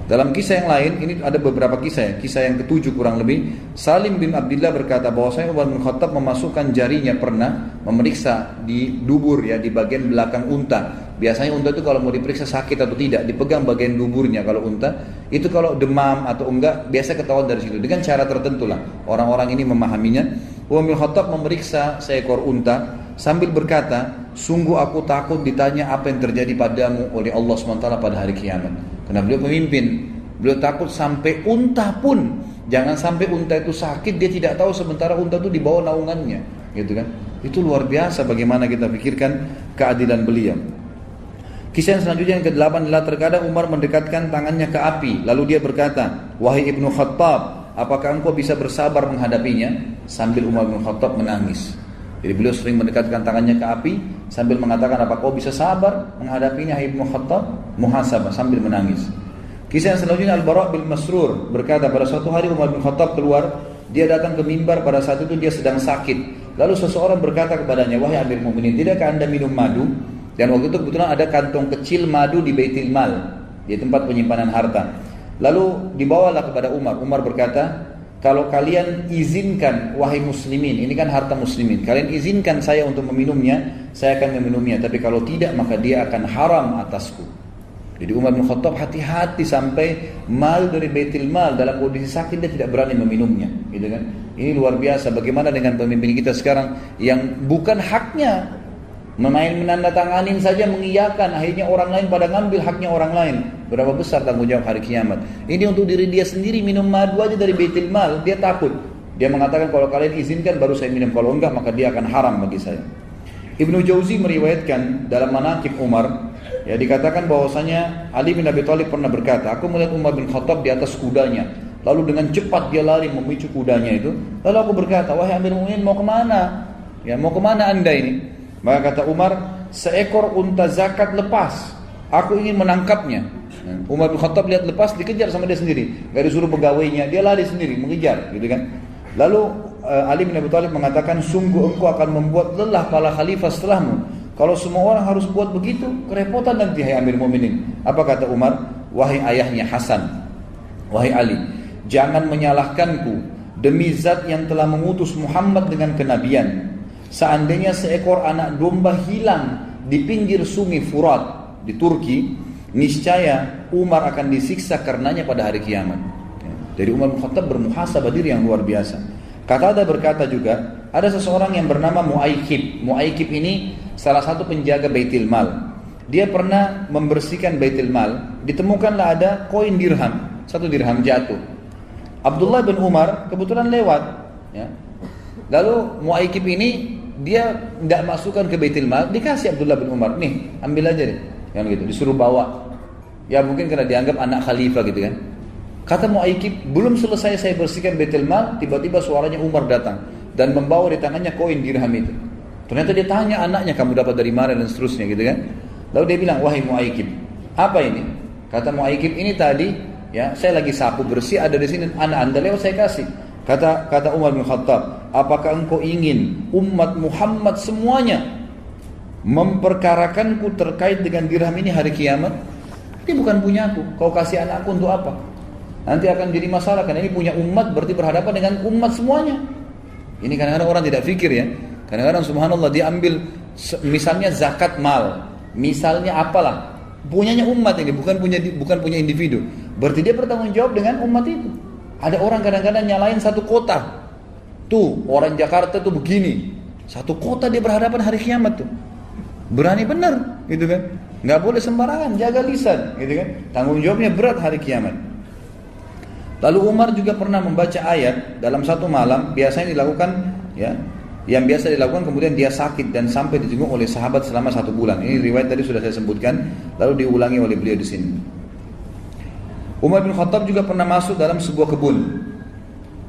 Dalam kisah yang lain, ini ada beberapa kisah. Kisah yang ketujuh kurang lebih, Salim bin Abdullah berkata bahwasanya Umar bin Khattab memasukkan jarinya pernah memeriksa di dubur, di bagian belakang unta. Biasanya unta itu kalau mau diperiksa sakit atau tidak, dipegang bagian duburnya. Kalau unta itu kalau demam atau enggak, biasa ketahuan dari situ. Dengan cara tertentu lah orang-orang ini memahaminya. Umar bin Khattab memeriksa seekor unta sambil berkata, sungguh aku takut ditanya apa yang terjadi padamu oleh Allah SWT pada hari kiamat. Karena beliau pemimpin, beliau takut sampai unta pun, jangan sampai unta itu sakit, dia tidak tahu sementara unta itu di bawah naungannya, gitu kan? Itu luar biasa bagaimana kita pikirkan keadilan beliau. Kisah yang selanjutnya yang ke-8 adalah terkadang Umar mendekatkan tangannya ke api, lalu dia berkata, wahai Ibnu Khattab, apakah engkau bisa bersabar menghadapinya? Sambil Umar bin Khattab menangis. Jadi beliau sering mendekatkan tangannya ke api sambil mengatakan, apa kau bisa sabar menghadapinya hai Ibnu Khattab? Muhasabah sambil menangis. Kisah yang selanjutnya Al-Bara' bin Masrur berkata, pada suatu hari Umar bin Khattab keluar, dia datang ke mimbar, pada saat itu dia sedang sakit. Lalu seseorang berkata kepadanya, wahai Amir Mu'minin, tidakkah anda minum madu? Dan waktu itu kebetulan ada kantong kecil madu di Baitul Mal, di tempat penyimpanan harta. Lalu dibawalah kepada Umar. Umar berkata, kalau kalian izinkan wahai muslimin, ini kan harta muslimin, kalian izinkan saya untuk meminumnya, saya akan meminumnya. Tapi kalau tidak, maka dia akan haram atasku. Jadi Umar bin Khattab hati-hati sampai mal dari Baitul Mal dalam kondisi sakit dia tidak berani meminumnya, gitu kan? Ini luar biasa. Bagaimana dengan pemimpin kita sekarang yang bukan haknya, menandatanganin saja mengiyakan, akhirnya orang lain pada ngambil haknya orang lain. Berapa besar tanggung jawab hari kiamat. Ini untuk diri dia sendiri, minum madu aja dari Baitul Mal, dia takut. Dia mengatakan kalau kalian izinkan baru saya minum, kalau enggak maka dia akan haram bagi saya. Ibnu Jauzi meriwayatkan dalam Manaqib Umar, dikatakan bahwasanya Ali bin Abi Thalib pernah berkata, aku melihat Umar bin Khattab di atas kudanya, lalu dengan cepat dia lari memicu kudanya itu. Lalu aku berkata, wahai Amir Mu'minin, mau kemana? Mau kemana anda ini? Maka kata Umar, seekor unta zakat lepas, aku ingin menangkapnya. Umar bin Khattab lihat lepas, dikejar sama dia sendiri, gak disuruh pegawainya, dia lari sendiri mengejar, gitu kan. Lalu Ali bin Abi Thalib mengatakan, sungguh engkau akan membuat lelah para khalifah setelahmu. Kalau semua orang harus buat begitu, kerepotan nanti hai Amir Mu'minin. Apa kata Umar? Wahai ayahnya Hasan, wahai Ali, jangan menyalahkanku demi zat yang telah mengutus Muhammad dengan kenabian. Seandainya seekor anak domba hilang di pinggir sungai Furat di Turki, niscaya Umar akan disiksa karenanya pada hari kiamat. Jadi Umar bin Khattab bermuhasabah diri yang luar biasa. Qatada berkata juga, ada seseorang yang bernama Mu'aykib. Mu'aykib ini salah satu penjaga Baitul Mal. Dia pernah membersihkan Baitul Mal, ditemukanlah ada koin dirham, 1 dirham jatuh. Abdullah bin Umar kebetulan lewat, Lalu Mu'aykib ini dia tidak masukkan ke Baitul Mal, dikasih Abdullah bin Umar, nih ambil aja deh, gitu, disuruh bawa. Ya mungkin karena dianggap anak khalifah gitu kan. Kata Mu'aykib, belum selesai saya bersihkan Baitul Mal, tiba-tiba suaranya Umar datang dan membawa di tangannya koin dirham itu. Ternyata dia tanya anaknya, kamu dapat dari mana dan seterusnya gitu kan. Lalu dia bilang, wahai Mu'aykib, apa ini? Kata Mu'aykib, ini tadi saya lagi sapu bersih, ada di sini, anak anda lewat saya kasih. Kata Umar bin Khattab, apakah engkau ingin umat Muhammad semuanya memperkarakanku terkait dengan dirham ini hari kiamat? Ini bukan punyaku, kau kasih anakku untuk apa? Nanti akan jadi masalah karena ini punya umat, berarti berhadapan dengan umat semuanya. Ini kadang-kadang orang tidak fikir ya. Kadang-kadang subhanallah dia ambil misalnya zakat mal, misalnya apalah, punyanya umat ini, bukan punya individu. Berarti dia bertanggung jawab dengan umat itu. Ada orang kadang-kadang nyalain satu kota. Tuh, orang Jakarta tuh begini. Satu kota dia berhadapan hari kiamat tuh. Berani benar, gitu kan? Nggak boleh sembarangan, jaga lisan, gitu kan? Tanggung jawabnya berat hari kiamat. Lalu Umar juga pernah membaca ayat dalam satu malam, biasanya dilakukan ya, yang biasa dilakukan, kemudian dia sakit dan sampai dijenguk oleh sahabat selama 1 bulan. Ini riwayat tadi sudah saya sebutkan, lalu diulangi oleh beliau di sini. Umar bin Khattab juga pernah masuk dalam sebuah kebun.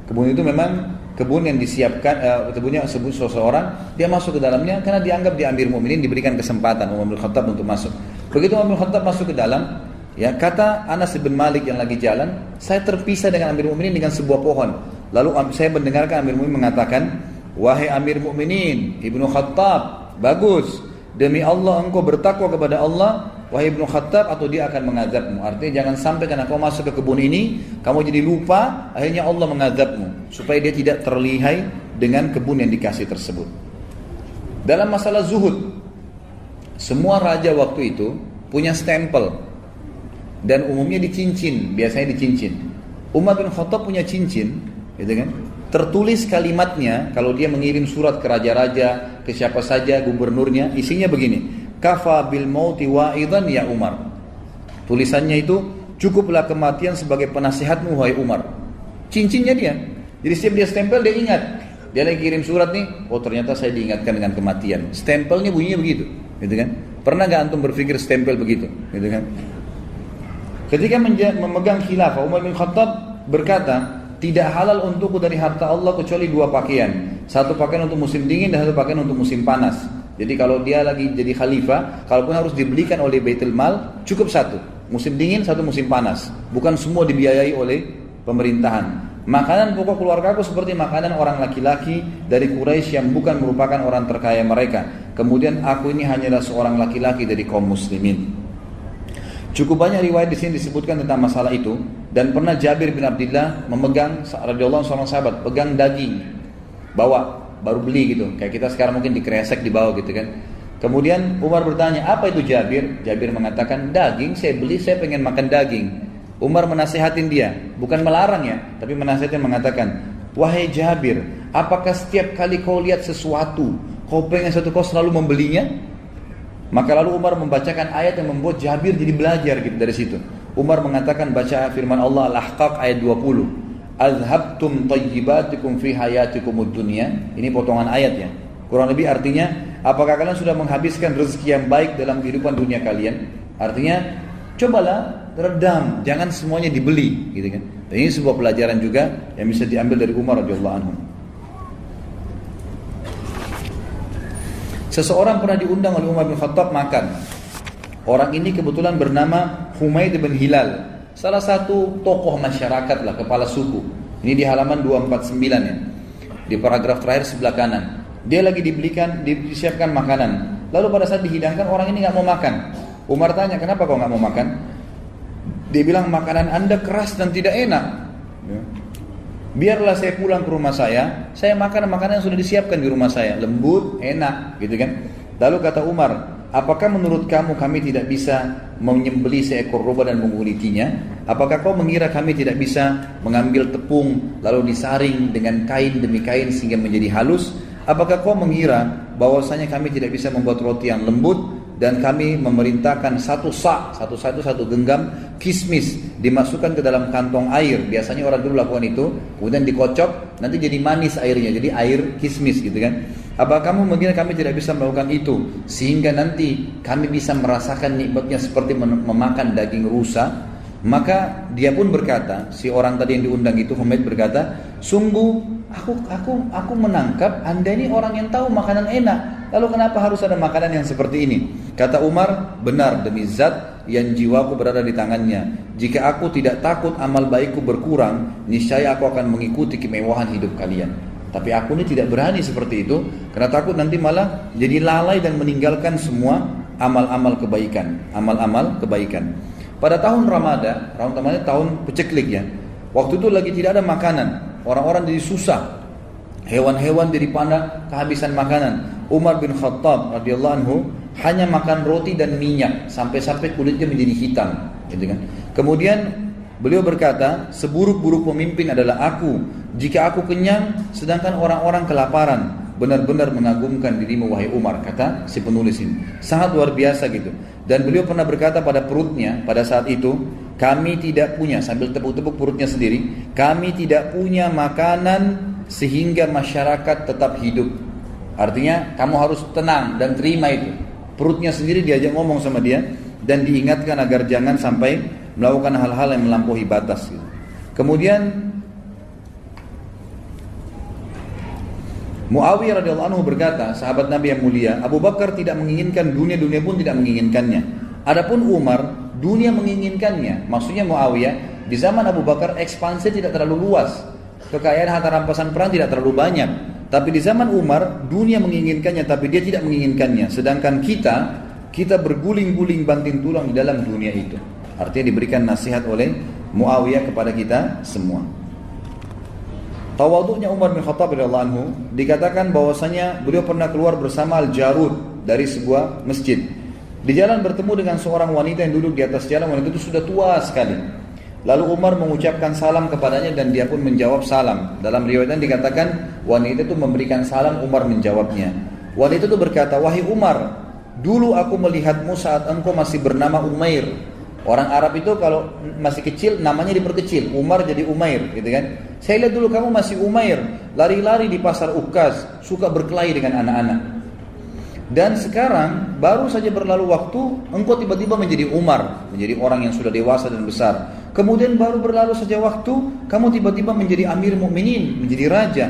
Kebun itu memang kebun yang disiapkan, kebunnya sebut seseorang, dia masuk ke dalamnya karena dianggap dia Amir Mukminin, diberikan kesempatan Umar bin Khattab untuk masuk. Begitu Umar bin Khattab masuk ke dalam, ya, kata Anas bin Malik yang lagi jalan, saya terpisah dengan Amir Mukminin dengan sebuah pohon. Lalu saya mendengarkan Amir Mukminin mengatakan, wahai Amir Mukminin Ibnu Khattab, bagus, demi Allah engkau bertakwa kepada Allah, wahai Ibnu Khattab, atau dia akan mengazabmu. Artinya jangan sampai karena kau masuk ke kebun ini, kamu jadi lupa, akhirnya Allah mengazabmu, supaya dia tidak terlihai dengan kebun yang dikasih tersebut. Dalam masalah zuhud, semua raja waktu itu punya stempel, dan umumnya di cincin, biasanya di cincin. Umar bin Khattab punya cincin, gitu kan? Tertulis kalimatnya, kalau dia mengirim surat ke raja-raja, ke siapa saja, gubernurnya, isinya begini, kafa bil mauti wa'idan ya Umar. Tulisannya itu, cukuplah kematian sebagai penasihatmu wahai Umar. Cincinnya dia. Jadi setiap dia stempel dia ingat. Dia lagi kirim surat nih, oh ternyata saya diingatkan dengan kematian. Stempelnya bunyinya begitu, gitu kan? Pernah gak antum berpikir stempel begitu, gitu kan? Ketika memegang khilafah, Umar bin Khattab berkata, tidak halal untukku dari harta Allah kecuali 2 pakaian. Satu pakaian untuk musim dingin dan satu pakaian untuk musim panas. Jadi kalau dia lagi jadi khalifah, kalaupun harus dibelikan oleh Baitul Mal, cukup 1. Musim dingin, 1 musim panas. Bukan semua dibiayai oleh pemerintahan. Makanan pokok keluargaku seperti makanan orang laki-laki dari Quraisy yang bukan merupakan orang terkaya mereka. Kemudian aku ini hanyalah seorang laki-laki dari kaum muslimin. Cukup banyak riwayat di sini disebutkan tentang masalah itu, dan pernah Jabir bin Abdullah memegang, radhiyallahu anhu, seorang sahabat pegang daging, bawa baru beli gitu, kayak kita sekarang mungkin dikresek di bawah gitu kan. Kemudian Umar bertanya, apa itu Jabir? Jabir mengatakan, daging saya beli, saya pengen makan daging. Umar menasihatin dia, bukan melarang ya, tapi menasihatin, mengatakan, wahai Jabir, apakah setiap kali kau lihat sesuatu, kau pengen sesuatu, kau selalu membelinya? Maka lalu Umar membacakan ayat yang membuat Jabir jadi belajar gitu dari situ. Umar mengatakan, baca firman Allah Al-Ahqaq ayat 20. Azhabtum tayyibatikum fi hayatikumud dunya. Ini potongan ayatnya. Kurang lebih artinya, apakah kalian sudah menghabiskan rezeki yang baik dalam kehidupan dunia kalian? Artinya, cobalah redam, jangan semuanya dibeli, gitu kan. Dan ini sebuah pelajaran juga yang bisa diambil dari Umar radhiyallahu anhu. Seseorang pernah diundang oleh Umar bin Khattab makan. Orang ini kebetulan bernama Humaid bin Hilal, salah satu tokoh masyarakat lah, kepala suku. Ini di halaman 249 ya, di paragraf terakhir sebelah kanan. Dia lagi disiapkan makanan. Lalu pada saat dihidangkan, orang ini gak mau makan. Umar tanya, kenapa kau gak mau makan? Dia bilang, makanan anda keras dan tidak enak. Biarlah saya pulang ke rumah saya makan makanan yang sudah disiapkan di rumah saya, lembut, enak, gitu kan. Lalu kata Umar, apakah menurut kamu kami tidak bisa menyembelih seekor domba dan mengulitinya? Apakah kau mengira kami tidak bisa mengambil tepung lalu disaring dengan kain demi kain sehingga menjadi halus? Apakah kau mengira bahwasanya kami tidak bisa membuat roti yang lembut? Dan kami memerintahkan satu genggam kismis dimasukkan ke dalam kantong air. Biasanya orang dulu lakukan itu, kemudian dikocok, nanti jadi manis airnya, jadi air kismis gitu kan. Apa kamu mengira kami tidak bisa melakukan itu sehingga nanti kami bisa merasakan nikmatnya seperti memakan daging rusa? Maka dia pun berkata, si orang tadi yang diundang itu, Humaid berkata, sungguh aku menangkap anda ini orang yang tahu makanan enak, lalu kenapa harus ada makanan yang seperti ini? Kata Umar, benar demi zat yang jiwaku berada di tangannya, jika aku tidak takut amal baikku berkurang, niscaya aku akan mengikuti kemewahan hidup kalian. Tapi aku ini tidak berani seperti itu, karena takut nanti malah jadi lalai dan meninggalkan semua amal-amal kebaikan. Pada tahun Ramadan tahun peceklik ya, Waktu itu lagi tidak ada makanan, orang-orang jadi susah, hewan-hewan jadi pandang kehabisan makanan. Umar bin Khattab radhiyallahu anhu hanya makan roti dan minyak sampai-sampai kulitnya menjadi hitam, gitu kan. Kemudian beliau berkata, seburuk-buruk pemimpin adalah aku jika aku kenyang sedangkan orang-orang kelaparan. Benar-benar mengagumkan dirimu wahai Umar, kata si penulis ini. Sangat luar biasa gitu. Dan beliau pernah berkata pada perutnya pada saat itu, kami tidak punya, sambil tepuk-tepuk perutnya sendiri, kami tidak punya makanan sehingga masyarakat tetap hidup. Artinya kamu harus tenang dan terima itu. Perutnya sendiri diajak ngomong sama dia dan diingatkan agar jangan sampai melakukan hal-hal yang melampaui batas gitu. Kemudian Muawiyah radhiyallahu anhu berkata, sahabat Nabi yang mulia, Abu Bakar tidak menginginkan dunia, dunia pun tidak menginginkannya. Adapun Umar, dunia menginginkannya. Maksudnya Muawiyah, di zaman Abu Bakar ekspansi tidak terlalu luas, kekayaan harta rampasan perang tidak terlalu banyak. Tapi di zaman Umar, dunia menginginkannya, tapi dia tidak menginginkannya. Sedangkan kita berguling-guling banting tulang di dalam dunia itu. Artinya diberikan nasihat oleh Muawiyah kepada kita semua. Tawadhu'nya Umar bin Khattab radhiyallahu anhu dikatakan bahwasanya beliau pernah keluar bersama Al-Jarud dari sebuah masjid. Di jalan bertemu dengan seorang wanita yang duduk di atas jalan. Wanita itu sudah tua sekali. Lalu Umar mengucapkan salam kepadanya dan dia pun menjawab salam. Dalam riwayat dikatakan wanita itu memberikan salam, Umar menjawabnya. Wanita itu berkata, wahai Umar, dulu aku melihatmu saat engkau masih bernama Umair. Orang Arab itu kalau masih kecil namanya diperkecil, Umar jadi Umair, gitu kan? Saya lihat dulu kamu masih Umair, lari-lari di pasar Ukaz, suka berkelahi dengan anak-anak. Dan sekarang baru saja berlalu waktu, engkau tiba-tiba menjadi Umar, menjadi orang yang sudah dewasa dan besar. Kemudian baru berlalu saja waktu, kamu tiba-tiba menjadi Amir Mukminin, menjadi raja.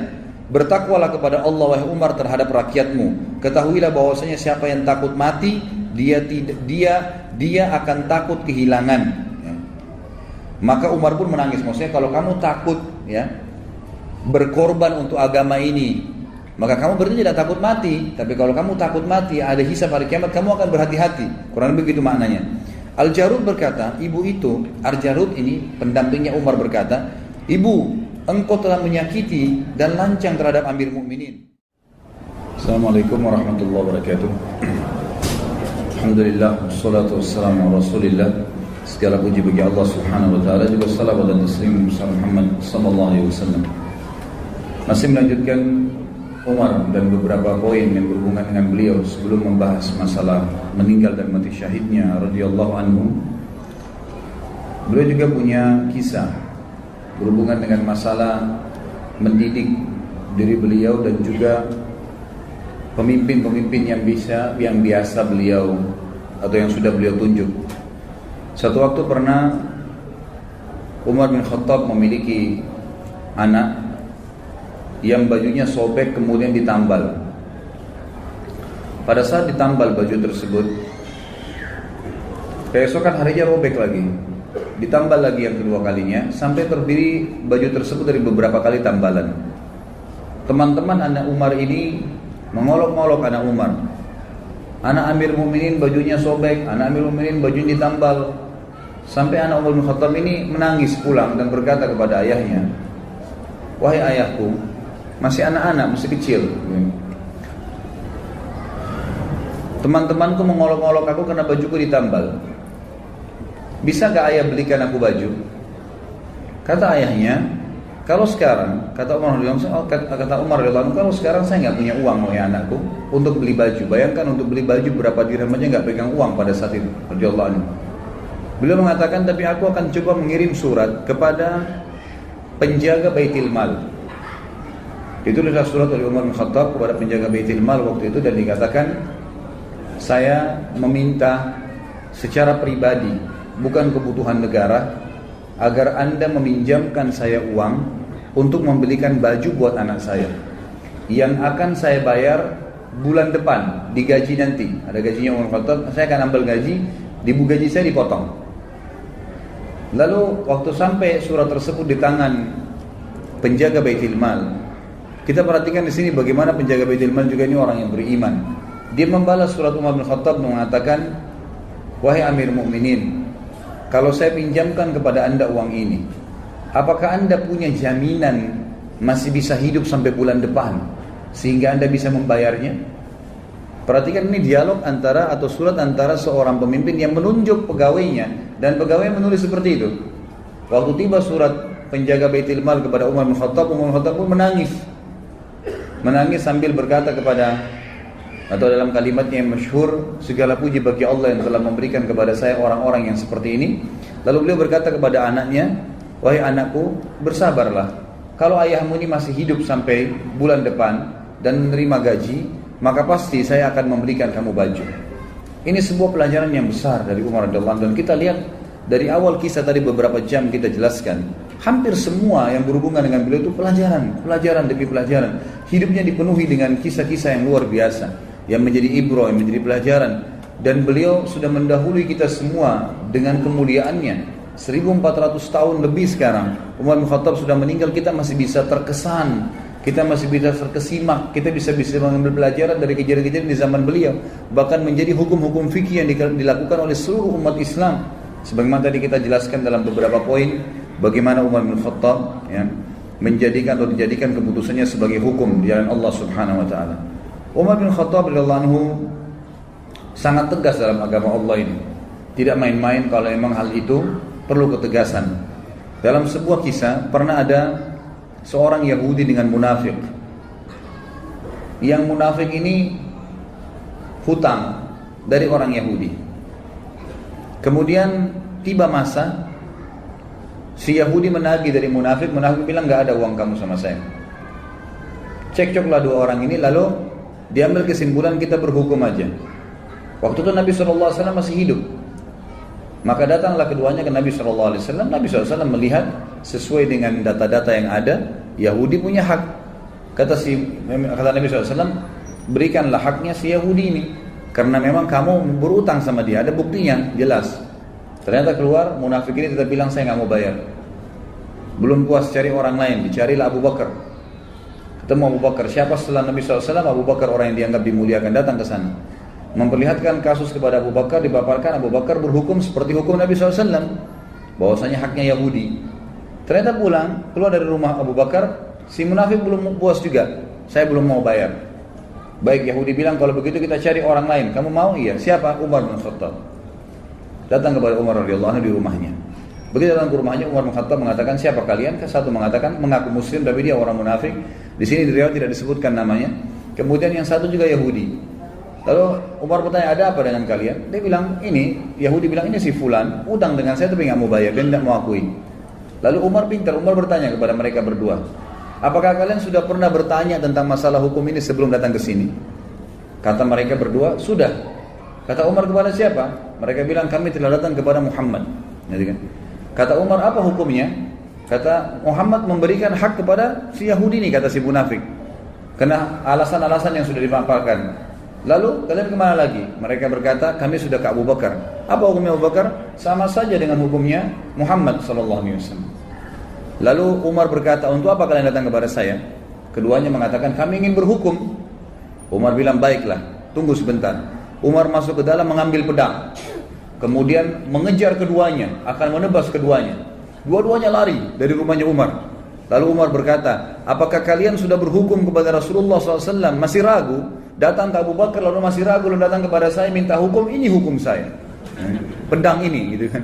Bertakwalah kepada Allah wahai Umar terhadap rakyatmu. Ketahuilah bahwasanya siapa yang takut mati, dia akan takut kehilangan. Ya. Maka Umar pun menangis. Maksudnya kalau kamu takut ya berkorban untuk agama ini, maka kamu berarti tidak takut mati. Tapi kalau kamu takut mati, ada hisab hari kiamat, kamu akan berhati-hati. Kurang lebih begitu maknanya. Al-Jarud berkata, ibu itu, Al-Jarud ini pendampingnya Umar berkata, ibu, engkau telah menyakiti dan lancang terhadap Amir Mukminin. Assalamualaikum warahmatullahi wabarakatuh. Alhamdulillah, wassalatu wassalamu ala Rasulillah. Segala puji bagi Allah Subhanahu wa taala, juga salawat dan taslim kepada Muhammad sallallahu alaihi wasallam. Masih melanjutkan Umar dan beberapa poin yang berhubungan dengan beliau sebelum membahas masalah meninggal dan mati syahidnya radhiyallahu anhu. Beliau juga punya kisah berhubungan dengan masalah mendidik diri beliau dan juga pemimpin-pemimpin yang biasa beliau atau yang sudah beliau tunjuk. Satu waktu pernah Umar bin Khattab memiliki anak yang bajunya sobek kemudian ditambal. Pada saat ditambal baju tersebut, keesokan harinya robek lagi, ditambal lagi yang kedua kalinya, sampai terdiri baju tersebut dari beberapa kali tambalan. Teman-teman anak Umar ini mengolok-olok anak Umar. Anak Amir Mukminin bajunya sobek, anak Amir Mukminin bajunya ditambal. Sampai anak Umar bin Khattab ini menangis pulang dan berkata kepada ayahnya, wahai ayahku, masih anak-anak, masih kecil. Teman-temanku mengolok-olok aku karena bajuku ditambal. Bisa gak ayah belikan aku baju? Kata ayahnya, kalau sekarang, kata Umar radhiyallahu anhu, kalau sekarang saya nggak punya uang wahai anakku untuk beli baju. Bayangkan untuk beli baju berapa dirham aja nggak pegang uang pada saat itu. Radhiyallahu anhu. Beliau mengatakan, tapi aku akan coba mengirim surat kepada penjaga Baitul Mal. Ditulislah surat oleh Umar bin Khattab kepada penjaga Baitul Mal waktu itu dan dikatakan, saya meminta secara pribadi, bukan kebutuhan negara, agar Anda meminjamkan saya uang untuk membelikan baju buat anak saya yang akan saya bayar bulan depan di gaji nanti. Ada gajinya Umar bin Khattab, saya akan ambil gaji, di gaji saya dipotong. Lalu waktu sampai surat tersebut di tangan penjaga Baitul Mal, kita perhatikan di sini bagaimana penjaga Baitul Mal juga ini orang yang beriman. Dia membalas surat Umar bin Khattab dan mengatakan, wahai Amir Mukminin, kalau saya pinjamkan kepada Anda uang ini, apakah Anda punya jaminan masih bisa hidup sampai bulan depan sehingga Anda bisa membayarnya? Perhatikan, ini dialog antara atau surat antara seorang pemimpin yang menunjuk pegawainya, dan pegawai menulis seperti itu. Waktu tiba surat penjaga Baitul Mal kepada Umar bin Khattab, Umar bin Khattab pun menangis sambil berkata kepada, atau dalam kalimatnya yang masyhur, segala puji bagi Allah yang telah memberikan kepada saya orang-orang yang seperti ini. Lalu beliau berkata kepada anaknya, wahai anakku, bersabarlah. Kalau ayahmu ini masih hidup sampai bulan depan dan menerima gaji, maka pasti saya akan memberikan kamu baju. Ini sebuah pelajaran yang besar dari Umar radhiyallahu anhu. Dan kita lihat dari awal kisah tadi beberapa jam kita jelaskan, hampir semua yang berhubungan dengan beliau itu pelajaran demi pelajaran. Hidupnya dipenuhi dengan kisah-kisah yang luar biasa, yang menjadi ibrah, yang menjadi pelajaran. Dan beliau sudah mendahului kita semua dengan kemuliaannya. 1400 tahun lebih sekarang Umar bin Khattab sudah meninggal, kita masih bisa terkesan, kita masih bisa terkesimak, kita bisa mengambil pelajaran dari kejadian-kejadian di zaman beliau. Bahkan menjadi hukum-hukum fikih yang dilakukan oleh seluruh umat Islam. Sebagaimana tadi kita jelaskan dalam beberapa poin, bagaimana Umar bin Khattab menjadikan atau dijadikan keputusannya sebagai hukum di jalan Allah Subhanahu wa taala. Umar bin Khattab radhiyallahu anhu sangat tegas dalam agama Allah ini. Tidak main-main kalau memang hal itu perlu ketegasan. Dalam sebuah kisah pernah ada seorang Yahudi dengan munafik. Yang munafik ini hutang dari orang Yahudi. Kemudian tiba masa si Yahudi menagih dari munafik bilang enggak ada uang kamu sama saya. Cekcoklah dua orang ini, lalu diambil kesimpulan kita berhukum aja. Waktu itu Nabi SAW masih hidup. Maka datanglah keduanya ke Nabi SAW. Nabi SAW melihat sesuai dengan data-data yang ada, Yahudi punya hak. Kata Nabi SAW, berikanlah haknya si Yahudi ini, karena memang kamu berutang sama dia, ada buktinya jelas. Ternyata keluar munafik ini tetap bilang saya nggak mau bayar. Belum puas cari orang lain, dicarilah Abu Bakar. Ketemu Abu Bakar. Siapa setelah Nabi SAW? Abu Bakar, orang yang dianggap dimuliakan, datang ke sana. Memperlihatkan kasus kepada Abu Bakar, dipaparkan. Abu Bakar berhukum seperti hukum Nabi SAW, bahwasanya haknya Yahudi. Ternyata keluar dari rumah Abu Bakar, si munafik belum puas juga, saya belum mau bayar. Baik, Yahudi bilang kalau begitu kita cari orang lain. Kamu mau? Iya. Siapa? Umar bin Khattab. Datang kepada Umar radhiyallahu anhu di rumahnya. Begitu datang ke rumahnya, Umar bin Khattab mengatakan, siapa kalian? Satu mengatakan mengaku muslim tapi dia orang munafik. Di sini di riwayat tidak disebutkan namanya. Kemudian yang satu juga Yahudi. Lalu Umar bertanya, ada apa dengan kalian? Dia bilang, ini Yahudi bilang, ini si fulan utang dengan saya tapi nggak mau bayar, dia tidak mau akui. Lalu Umar pintar, Umar bertanya kepada mereka berdua, apakah kalian sudah pernah bertanya tentang masalah hukum ini sebelum datang ke sini? Kata mereka berdua, sudah. Kata Umar, kepada siapa? Mereka bilang, kami telah datang kepada Muhammad. Kata Umar, apa hukumnya? Kata Muhammad memberikan hak kepada si Yahudi ini, kata si munafik, karena alasan-alasan yang sudah dipaparkan. Lalu kalian kemana lagi? Mereka berkata, kami sudah ke Abu Bakar. Apa hukumnya Abu Bakar? Sama saja dengan hukumnya Muhammad SAW. Lalu Umar berkata, untuk apa kalian datang kepada saya? Keduanya mengatakan, kami ingin berhukum. Umar bilang, baiklah, tunggu sebentar. Umar masuk ke dalam mengambil pedang, kemudian mengejar keduanya, akan menebas keduanya. Dua-duanya lari dari rumahnya Umar. Lalu Umar berkata, apakah kalian sudah berhukum kepada Rasulullah SAW? Masih ragu? Datang ke Abu Bakar lalu masih ragu, lalu datang kepada saya minta hukum, ini hukum saya, pedang ini, gitu kan.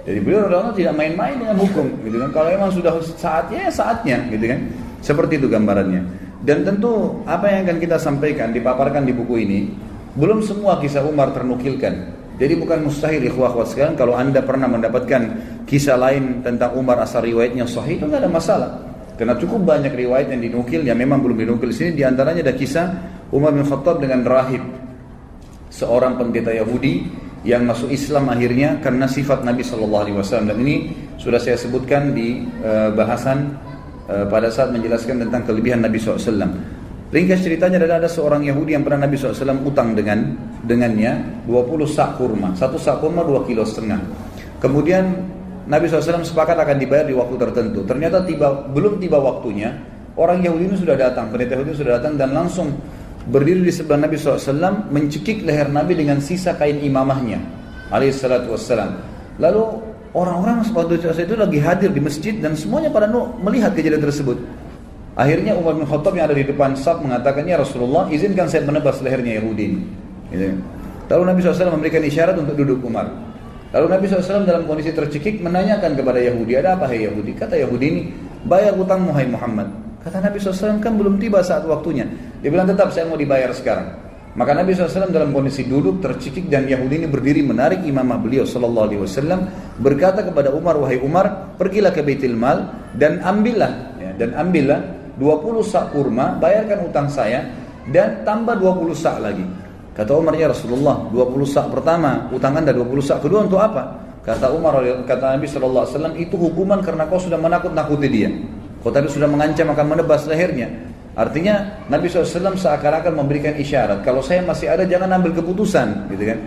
Jadi beliau tidak main-main dengan hukum, gitu kan. Kalau memang sudah saatnya, saatnya, gitu kan. Seperti itu gambarannya. Dan tentu apa yang akan kita sampaikan, dipaparkan di buku ini, belum semua kisah Umar ternukilkan. Jadi bukan mustahil ikhwah-ikhwah sekalian, kalau anda pernah mendapatkan kisah lain tentang Umar asal riwayatnya sahih, itu tidak ada masalah. Karena cukup banyak riwayat yang dinukil yang memang belum dinukil di sini. Di antaranya ada kisah Umar bin Khattab dengan rahib, seorang pendeta Yahudi yang masuk Islam akhirnya karena sifat Nabi SAW. Dan ini sudah saya sebutkan di bahasan pada saat menjelaskan tentang kelebihan Nabi SAW. Ringkas ceritanya ada seorang Yahudi yang pernah Nabi SAW utang dengannya 20 sak kurma. Satu sak kurma 2,5 kilo. Kemudian Nabi SAW sepakat akan dibayar di waktu tertentu. Ternyata belum tiba waktunya, orang Yahudi ini sudah datang, pendeta Yahudi sudah datang dan langsung berdiri di sebelah Nabi SAW, mencekik leher Nabi dengan sisa kain imamahnya, alaihissalatu wassalam. Lalu Orang-orang waktu itu lagi hadir di masjid dan semuanya pada melihat kejadian tersebut. Akhirnya Umar bin Khattab yang ada di depan saf mengatakan, ya Rasulullah, izinkan saya menebas lehernya Yahudi ini. Gitu. Lalu Nabi SAW memberikan isyarat untuk duduk Umar. Lalu Nabi SAW dalam kondisi tercekik menanyakan kepada Yahudi, ada apa hai Yahudi? Kata Yahudi ini, bayar utangmu hai Muhammad. Kata Nabi SAW, kan belum tiba saat waktunya. Dia bilang, tetap saya mau dibayar sekarang. Maka Nabi SAW dalam kondisi duduk tercekik dan Yahudi ini berdiri menarik imamah beliau SAW, berkata kepada Umar, wahai Umar, pergilah ke Baitul Mal dan ambillah 20 sak kurma, bayarkan utang saya dan tambah 20 sak lagi. Kata Umar, ya Rasulullah, 20 sak pertama utang Anda, 20 sak kedua untuk apa? Kata Umar, kata Nabi SAW, itu hukuman karena kau sudah menakut-nakuti dia. Kau tadi sudah mengancam akan menebas lehernya. Artinya Nabi SAW seakan-akan memberikan isyarat, kalau saya masih ada jangan ambil keputusan, gitu kan?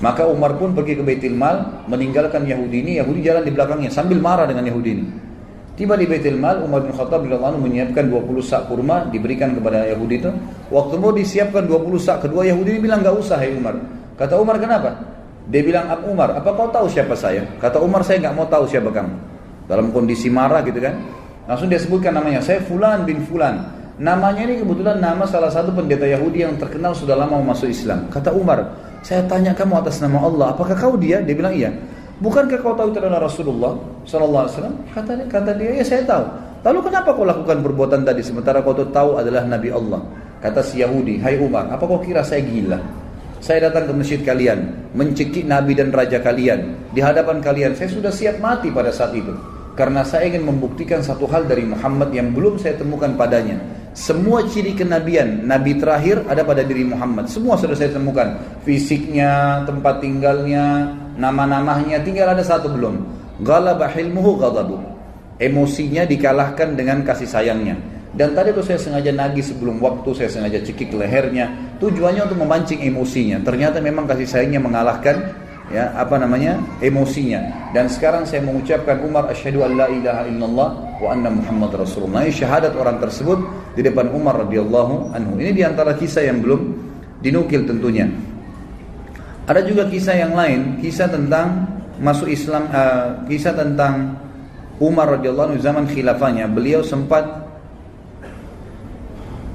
Maka Umar pun pergi ke Baitul Mal, meninggalkan Yahudi ini. Yahudi jalan di belakangnya sambil marah dengan Yahudi ini. Tiba di Baitul Mal, Umar bin Khattab radhiyallahu anhu menyiapkan 20 sak kurma diberikan kepada Yahudi itu. Waktu mau disiapkan 20 sak kedua, Yahudi ini bilang, enggak usah hai Umar. Kata Umar, kenapa? Dia bilang, Umar, apa kau tahu siapa saya? Kata Umar, saya enggak mau tahu siapa kamu. Dalam kondisi marah gitu kan. Langsung dia sebutkan namanya, saya Fulan bin Fulan. Namanya ini kebetulan nama salah satu pendeta Yahudi yang terkenal sudah lama masuk Islam. Kata Umar, saya tanya kamu atas nama Allah, apakah kau dia? Dia bilang iya. Bukankah kau tahu itu adalah Rasulullah sallallahu alaihi wasallam? Kata dia, ya saya tahu. Lalu kenapa kau lakukan perbuatan tadi sementara kau tahu adalah Nabi Allah? Kata si Yahudi, hai Umar, apa kau kira saya gila? Saya datang ke masjid kalian, mencekik Nabi dan Raja kalian di hadapan kalian. Saya sudah siap mati pada saat itu, karena saya ingin membuktikan satu hal dari Muhammad yang belum saya temukan padanya. Semua ciri kenabian Nabi terakhir ada pada diri Muhammad. Semua sudah saya temukan, fisiknya, tempat tinggalnya, nama-namanya, tinggal ada satu belum. Ghalaba hilmuhu ghadabu. Emosinya dikalahkan dengan kasih sayangnya. Dan tadi tuh saya sengaja nagih sebelum waktu, saya sengaja cekik lehernya, tujuannya untuk memancing emosinya. Ternyata memang kasih sayangnya mengalahkan emosinya. Dan sekarang saya mengucapkan, Umar, asyhadu an la ilaha illallah wa anna Muhammad Rasulullah. Ini syahadat orang tersebut di depan Umar radhiyallahu anhu. Ini diantara kisah yang belum dinukil tentunya. Ada juga kisah yang lain, kisah tentang masuk Islam, kisah tentang Umar radhiyallahu anhu zaman khilafahnya. Beliau sempat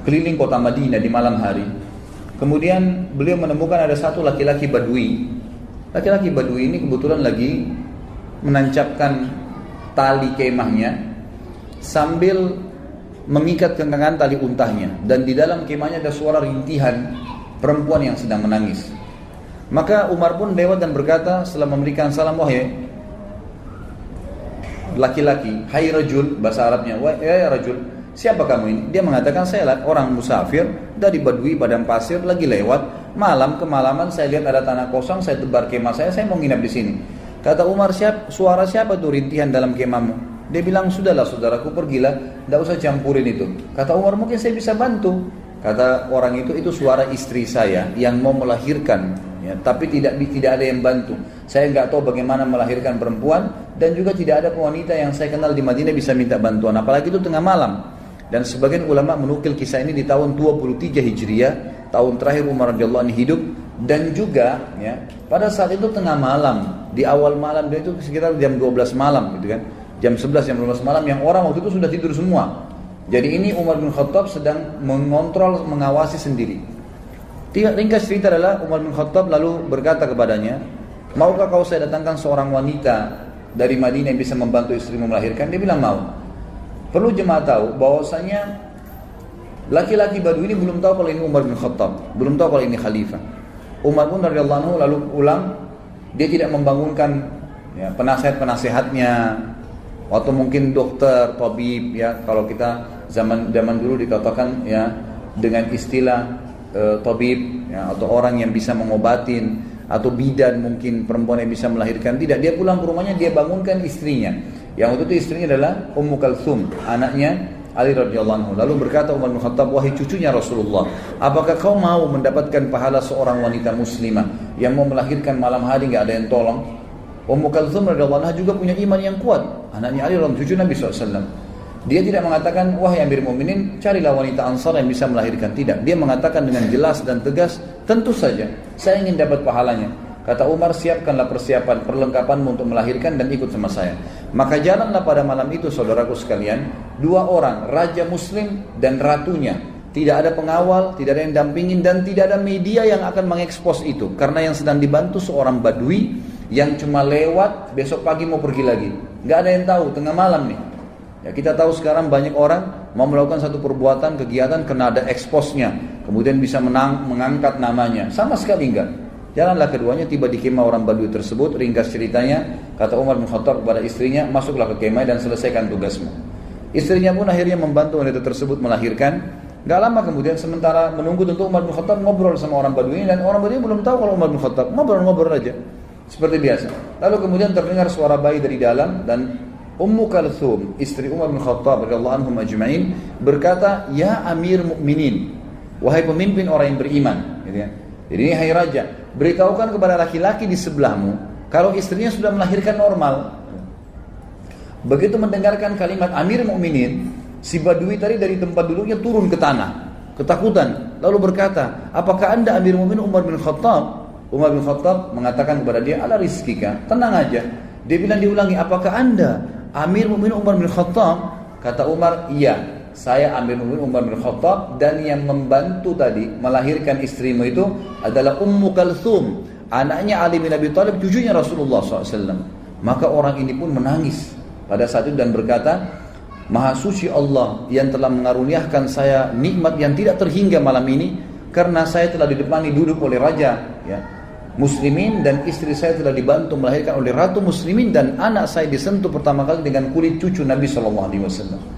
keliling kota Madinah di malam hari. Kemudian beliau menemukan ada satu laki-laki Badui. Laki-laki Badui ini kebetulan lagi menancapkan tali kemahnya sambil mengikat kencangan tali untahnya, dan di dalam kemahnya ada suara rintihan perempuan yang sedang menangis. Maka Umar pun lewat dan berkata setelah memberikan salam, wahai laki-laki, hai rajul, bahasa Arabnya, wahai rajul, siapa kamu ini? Dia mengatakan, saya orang musafir dari Badui padang pasir, lagi lewat malam, kemalaman saya lihat ada tanah kosong, saya tebar kemah saya mau nginap di sini. Kata Umar, suara siapa tuh rintihan dalam kemahmu? Dia bilang, sudahlah saudaraku, pergilah, tidak usah campurin itu. Kata Umar, mungkin saya bisa bantu. Kata orang itu suara istri saya yang mau melahirkan, ya, tapi tidak ada yang bantu. Saya nggak tahu bagaimana melahirkan perempuan, dan juga tidak ada wanita yang saya kenal di Madinah bisa minta bantuan, apalagi itu tengah malam. Dan sebagian ulama menukil kisah ini di tahun 23 Hijriah, tahun terakhir Umar radhiyallahu anhu hidup. Dan juga ya, pada saat itu tengah malam, di awal malam, dan itu sekitar jam 12 malam gitu kan, jam 11, jam 12 malam, yang orang waktu itu sudah tidur semua. Jadi ini Umar bin Khattab sedang mengontrol, mengawasi sendiri. Ringkas cerita adalah Umar bin Khattab lalu berkata kepadanya, maukah kau saya datangkan seorang wanita dari Madinah yang bisa membantu istrimu melahirkan? Dia bilang mau. Perlu jemaah tahu bahwasanya laki-laki Badui ini belum tahu kalau ini Umar bin Khattab, belum tahu kalau ini khalifah. Umar pun radhiyallahu anhu lalu pulang, dia tidak membangunkan ya, penasihat-penasihatnya atau mungkin dokter, tabib ya, kalau kita zaman dulu dikatakan ya dengan istilah tabib ya, atau orang yang bisa mengobatin, atau bidan mungkin perempuan yang bisa melahirkan. Tidak, dia pulang ke rumahnya, dia bangunkan istrinya. Yang waktu itu istrinya adalah Ummu Kalthum, anaknya Ali radhiyallahu anhu. Lalu berkata Umar bin Khattab, wahai cucunya Rasulullah, apakah kau mau mendapatkan pahala seorang wanita muslimah yang mau melahirkan malam hari enggak ada yang tolong? Ummu Kalthum radhiyallahu anha juga punya iman yang kuat, anaknya Ali radhiyallahu anhu, cucu Nabi SAW. Dia tidak mengatakan, wahai Amir Mu'minin, carilah wanita Ansar yang bisa melahirkan. Tidak, dia mengatakan dengan jelas dan tegas, tentu saja saya ingin dapat pahalanya. Kata Umar, siapkanlah persiapan, perlengkapanmu untuk melahirkan dan ikut sama saya. Maka jalanlah pada malam itu, saudaraku sekalian, 2 orang, raja muslim dan ratunya. Tidak ada pengawal, tidak ada yang dampingin, dan tidak ada media yang akan mengekspos itu. Karena yang sedang dibantu seorang badui yang cuma lewat, besok pagi mau pergi lagi. Gak ada yang tahu, tengah malam nih. Ya, kita tahu sekarang banyak orang mau melakukan satu perbuatan, kegiatan, kena ada eksposnya. Kemudian bisa mengangkat namanya. Sama sekali enggak. Jalanlah keduanya, tiba di kemah orang Badui tersebut. Ringkas ceritanya, kata Umar bin Khattab kepada istrinya, masuklah ke kemah dan selesaikan tugasmu. Istrinya pun akhirnya membantu wanita tersebut melahirkan. Gak lama kemudian, sementara menunggu, tentu Umar bin Khattab ngobrol sama orang Badui, dan orang Badui belum tahu kalau Umar bin Khattab, ngobrol-ngobrol aja seperti biasa. Lalu kemudian terdengar suara bayi dari dalam, dan Ummu Kalthum, istri Umar bin Khattab radhiyallahu anhum ajma'in, berkata, "Ya Amir Mukminin, wahai pemimpin orang yang beriman," gitu ya. Jadi ini, hai raja, beritahukan kepada laki-laki di sebelahmu kalau istrinya sudah melahirkan normal. Begitu mendengarkan kalimat Amir Mukminin, si Badui tadi dari tempat duduknya turun ke tanah, ketakutan, lalu berkata, "Apakah Anda Amir Mukminin Umar bin Khattab?" Umar bin Khattab mengatakan kepada dia, "Ala rizkika, tenang aja." Dia bilang, diulangi, "Apakah Anda Amir Mukminin Umar bin Khattab?" Kata Umar, "Iya, saya Amir Mukminin Umar bin Khattab, dan yang membantu tadi melahirkan istrimu itu adalah Ummu Kalthum, anaknya Ali bin Abi Thalib, cucunya Rasulullah SAW." Maka orang ini pun menangis pada saat itu dan berkata, "Maha suci Allah yang telah mengaruniakan saya nikmat yang tidak terhingga malam ini, karena saya telah didepani duduk oleh raja ya, muslimin, dan istri saya telah dibantu melahirkan oleh ratu muslimin, dan anak saya disentuh pertama kali dengan kulit cucu Nabi SAW."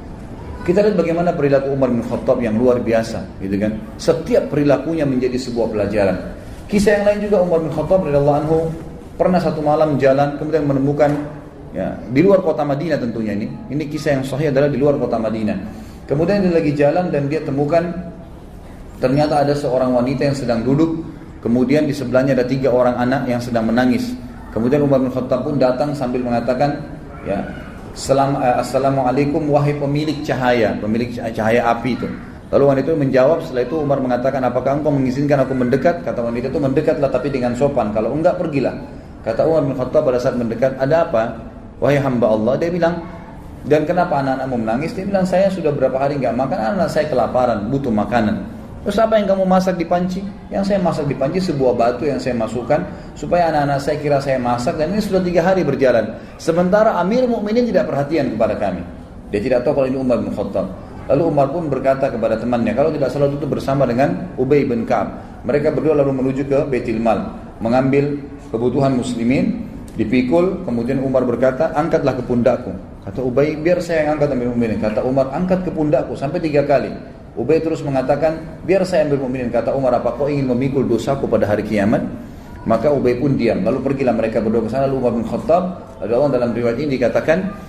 Kita lihat bagaimana perilaku Umar bin Khattab yang luar biasa, gitu kan? Setiap perilakunya menjadi sebuah pelajaran. Kisah yang lain juga, Umar bin Khattab radhiyallahu anhu pernah satu malam jalan, kemudian menemukan ya, di luar kota Madinah tentunya ini. Ini kisah yang sahih adalah di luar kota Madinah. Kemudian dia lagi jalan dan dia temukan ternyata ada seorang wanita yang sedang duduk. Kemudian di sebelahnya ada 3 orang anak yang sedang menangis. Kemudian Umar bin Khattab pun datang sambil mengatakan, ya, "Assalamualaikum wahai pemilik cahaya api itu." Lalu wanita itu menjawab. Setelah itu Umar mengatakan, "Apakah engkau mengizinkan aku mendekat?" Kata wanita itu, "Mendekatlah tapi dengan sopan, kalau enggak pergilah." Kata Umar bin Khattab pada saat mendekat, "Ada apa wahai hamba Allah?" Dia bilang, "Dan kenapa anak-anakmu menangis?" Dia bilang, "Saya sudah berapa hari enggak makan, anak saya kelaparan, butuh makanan." "Terus apa yang kamu masak di panci?" "Yang saya masak di panci sebuah batu yang saya masukkan supaya anak-anak saya kira saya masak, dan ini sudah 3 hari berjalan. Sementara Amir Mukminin tidak perhatian kepada kami." Dia tidak tahu kalau ini Umar bin Khattab. Lalu Umar pun berkata kepada temannya, kalau tidak salah itu bersama dengan Ubay bin Ka'ab. Mereka berdua lalu menuju ke Baitul Mal, mengambil kebutuhan muslimin, dipikul. Kemudian Umar berkata, "Angkatlah ke pundakku." Kata Ubay, "Biar saya yang angkat Amir Mukminin." Kata Umar, "Angkat ke pundakku," sampai 3 kali. Ubay terus mengatakan, "Biar saya Amir Mukminin." Kata Umar, "Apa kau ingin memikul dosaku pada hari kiamat?" Maka Ubay pun diam. Lalu pergilah mereka berdua ke sana. Lalu Umar bin Khattab, dalam riwayat ini dikatakan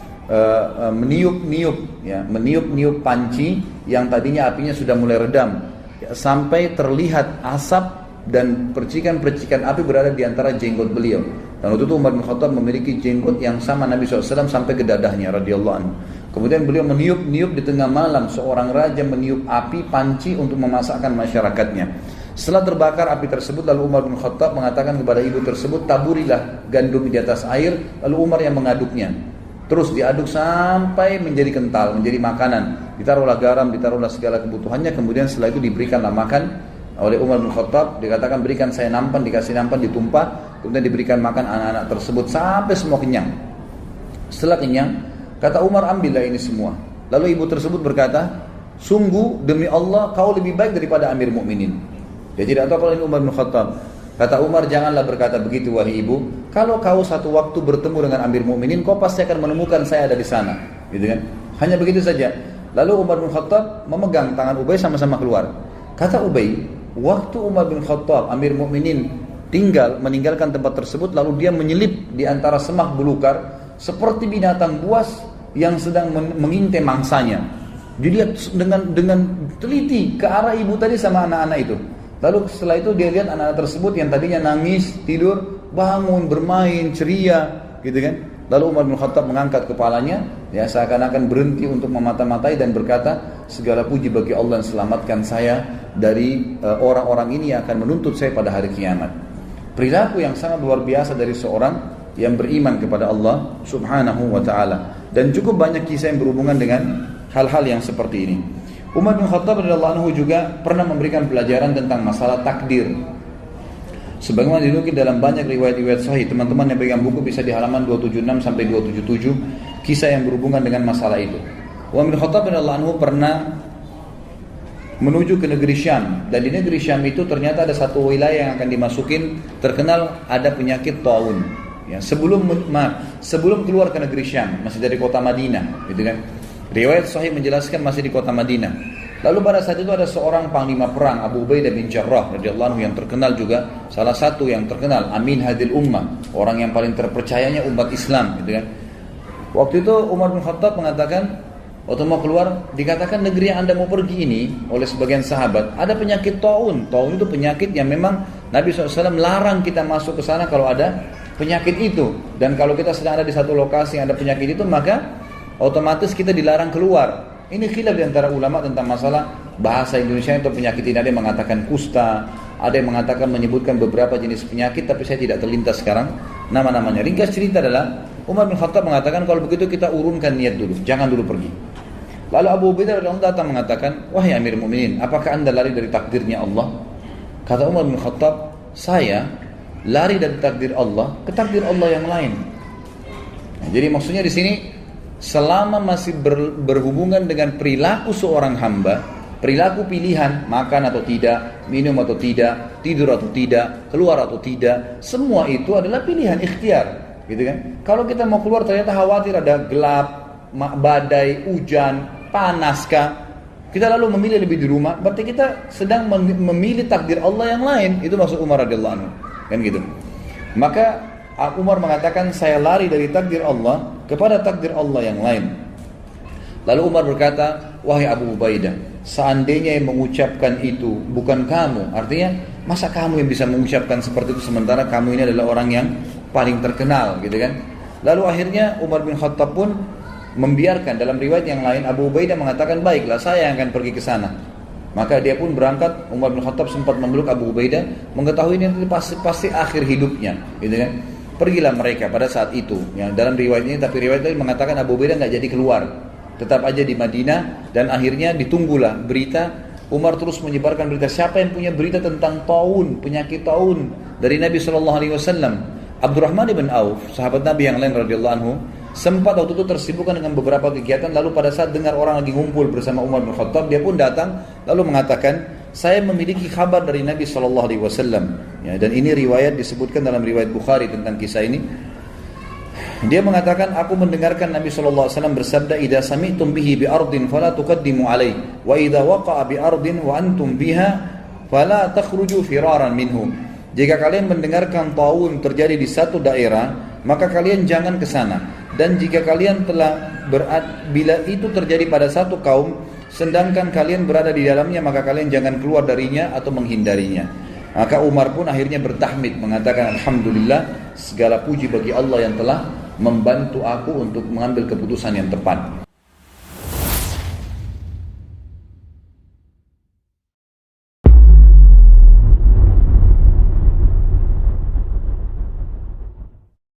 meniup panci yang tadinya apinya sudah mulai redam, sampai terlihat asap dan percikan-percikan api berada di antara jenggot beliau. Dan waktu itu Umar bin Khattab memiliki jenggot yang sama Nabi SAW sampai ke dadahnya radhiyallahu anhu. Kemudian beliau meniup di tengah malam, seorang raja meniup api panci untuk memasakkan masyarakatnya. Setelah terbakar api tersebut, lalu Umar bin Khattab mengatakan kepada ibu tersebut, "Taburilah gandum di atas air." Lalu Umar yang mengaduknya. Terus diaduk sampai menjadi kental, menjadi makanan. Ditaruhlah garam, ditaruhlah segala kebutuhannya. Kemudian setelah itu diberikanlah makan oleh Umar bin Khattab. Dikatakan, "Berikan saya nampan." Dikasih nampan, ditumpah. Kemudian diberikan makan anak-anak tersebut sampai semua kenyang. Setelah kenyang, kata Umar, "Ambillah ini semua." Lalu ibu tersebut berkata, "Sungguh demi Allah kau lebih baik daripada Amir Mukminin." Dia tidak tahu kalau ini Umar bin Khattab. Kata Umar, "Janganlah berkata begitu wahai ibu. Kalau kau satu waktu bertemu dengan Amir Mukminin, kau pasti akan menemukan saya ada di sana." Gitu kan? Hanya begitu saja. Lalu Umar bin Khattab memegang tangan Ubay, sama-sama keluar. Kata Ubay, waktu Umar bin Khattab, Amir Mukminin, meninggalkan tempat tersebut, lalu dia menyelip di antara semak belukar seperti binatang buas yang sedang mengintai mangsanya. Dilihat dengan teliti ke arah ibu tadi sama anak-anak itu. Lalu setelah itu dia lihat anak-anak tersebut yang tadinya nangis, tidur, bangun, bermain, ceria, gitu kan. Lalu Umar bin Khattab mengangkat kepalanya, ya seakan-akan berhenti untuk memata-matai dan berkata, "Segala puji bagi Allah yang selamatkan saya dari orang-orang ini yang akan menuntut saya pada hari kiamat." Perilaku yang sangat luar biasa dari seorang yang beriman kepada Allah Subhanahu wa ta'ala. Dan cukup banyak kisah yang berhubungan dengan hal-hal yang seperti ini. Umar bin Khattab radhiyallahu anhu juga pernah memberikan pelajaran tentang masalah takdir. Sebagaimana dinukil dalam banyak riwayat-riwayat sahih, teman-teman yang pegang buku bisa di halaman 276 sampai 277 kisah yang berhubungan dengan masalah itu. Umar bin Khattab radhiyallahu anhu pernah menuju ke negeri Syam, dan di negeri Syam itu ternyata ada satu wilayah yang akan dimasukin, terkenal ada penyakit taun. Ya, sebelum keluar ke negeri Syam, masih dari kota Madinah, gitu kan? Riwayat Sahih menjelaskan masih di kota Madinah. Lalu pada saat itu ada seorang panglima perang, Abu Ubaidah bin Jarrah radhiyallahu anhu, yang terkenal juga, salah satu yang terkenal, Amin Hadil Ummah, orang yang paling terpercayanya umat Islam, gitu kan? Waktu itu Umar bin Khattab mengatakan, waktu mau keluar, dikatakan negeri yang anda mau pergi ini oleh sebagian sahabat ada penyakit taun. Taun itu penyakit yang memang Nabi SAW larang kita masuk ke sana kalau ada penyakit itu. Dan kalau kita sedang ada di satu lokasi yang ada penyakit itu, maka otomatis kita dilarang keluar. Ini khilaf di antara ulama tentang masalah bahasa Indonesia atau penyakit ini. Ada yang mengatakan kusta, ada yang mengatakan menyebutkan beberapa jenis penyakit, tapi saya tidak terlintas sekarang nama-namanya. Ringkas cerita adalah Umar bin Khattab mengatakan kalau begitu kita urunkan niat dulu, jangan dulu pergi. Lalu Abu Ubaidah radhiyallahu anhu datang mengatakan, wahai Amir Mu'minin, apakah anda lari dari takdirnya Allah? Kata Umar bin Khattab, saya lari dari takdir Allah ke takdir Allah yang lain. Nah, jadi maksudnya di sini, selama masih berhubungan dengan perilaku seorang hamba, perilaku pilihan, makan atau tidak, minum atau tidak, tidur atau tidak, keluar atau tidak, semua itu adalah pilihan ikhtiar, gitu kan? Kalau kita mau keluar ternyata khawatir ada gelap, badai, hujan, panaskah, kita lalu memilih lebih di rumah, berarti kita sedang memilih takdir Allah yang lain. Itu maksud Umar radhiyallahu anhu, kan gitu. Maka Umar mengatakan, saya lari dari takdir Allah kepada takdir Allah yang lain. Lalu Umar berkata, wahai Abu Ubaidah, seandainya yang mengucapkan itu bukan kamu, artinya masa kamu yang bisa mengucapkan seperti itu sementara kamu ini adalah orang yang paling terkenal, gitu kan? Lalu akhirnya Umar bin Khattab pun membiarkan. Dalam riwayat yang lain Abu Ubaidah mengatakan, baiklah saya yang akan pergi ke sana. Maka dia pun berangkat. Umar bin Khattab sempat memeluk Abu Ubaidah, mengetahui ini pasti akhir hidupnya, gitu kan? Pergilah mereka pada saat itu. Yang dalam riwayat ini, tapi riwayat lain mengatakan Abu Ubaidah nggak jadi keluar, tetap aja di Madinah. Dan akhirnya ditunggulah berita. Umar terus menyebarkan berita, siapa yang punya berita tentang taun, penyakit taun dari Nabi SAW. Abdurrahman ibn Auf, sahabat Nabi yang lain radhiyallahu anhu, sempat waktu itu tersibukkan dengan beberapa kegiatan. Lalu pada saat dengar orang lagi ngumpul bersama Umar bin Khattab, dia pun datang lalu mengatakan, saya memiliki kabar dari Nabi SAW. Ya, dan ini riwayat disebutkan dalam riwayat Bukhari tentang kisah ini. Dia mengatakan, aku mendengarkan Nabi SAW bersabda, idza sami'tum bihi bi ardin fala tuqaddimu alaihi, wa idza waqa'a bi ardin wa antum biha fala takhruju firaran minhum. Jika kalian mendengarkan taun terjadi di satu daerah, maka kalian jangan ke sana. Dan jika kalian bila itu terjadi pada satu kaum, sedangkan kalian berada di dalamnya, maka kalian jangan keluar darinya atau menghindarinya. Maka Umar pun akhirnya bertahmid, mengatakan, alhamdulillah, segala puji bagi Allah yang telah membantu aku untuk mengambil keputusan yang tepat.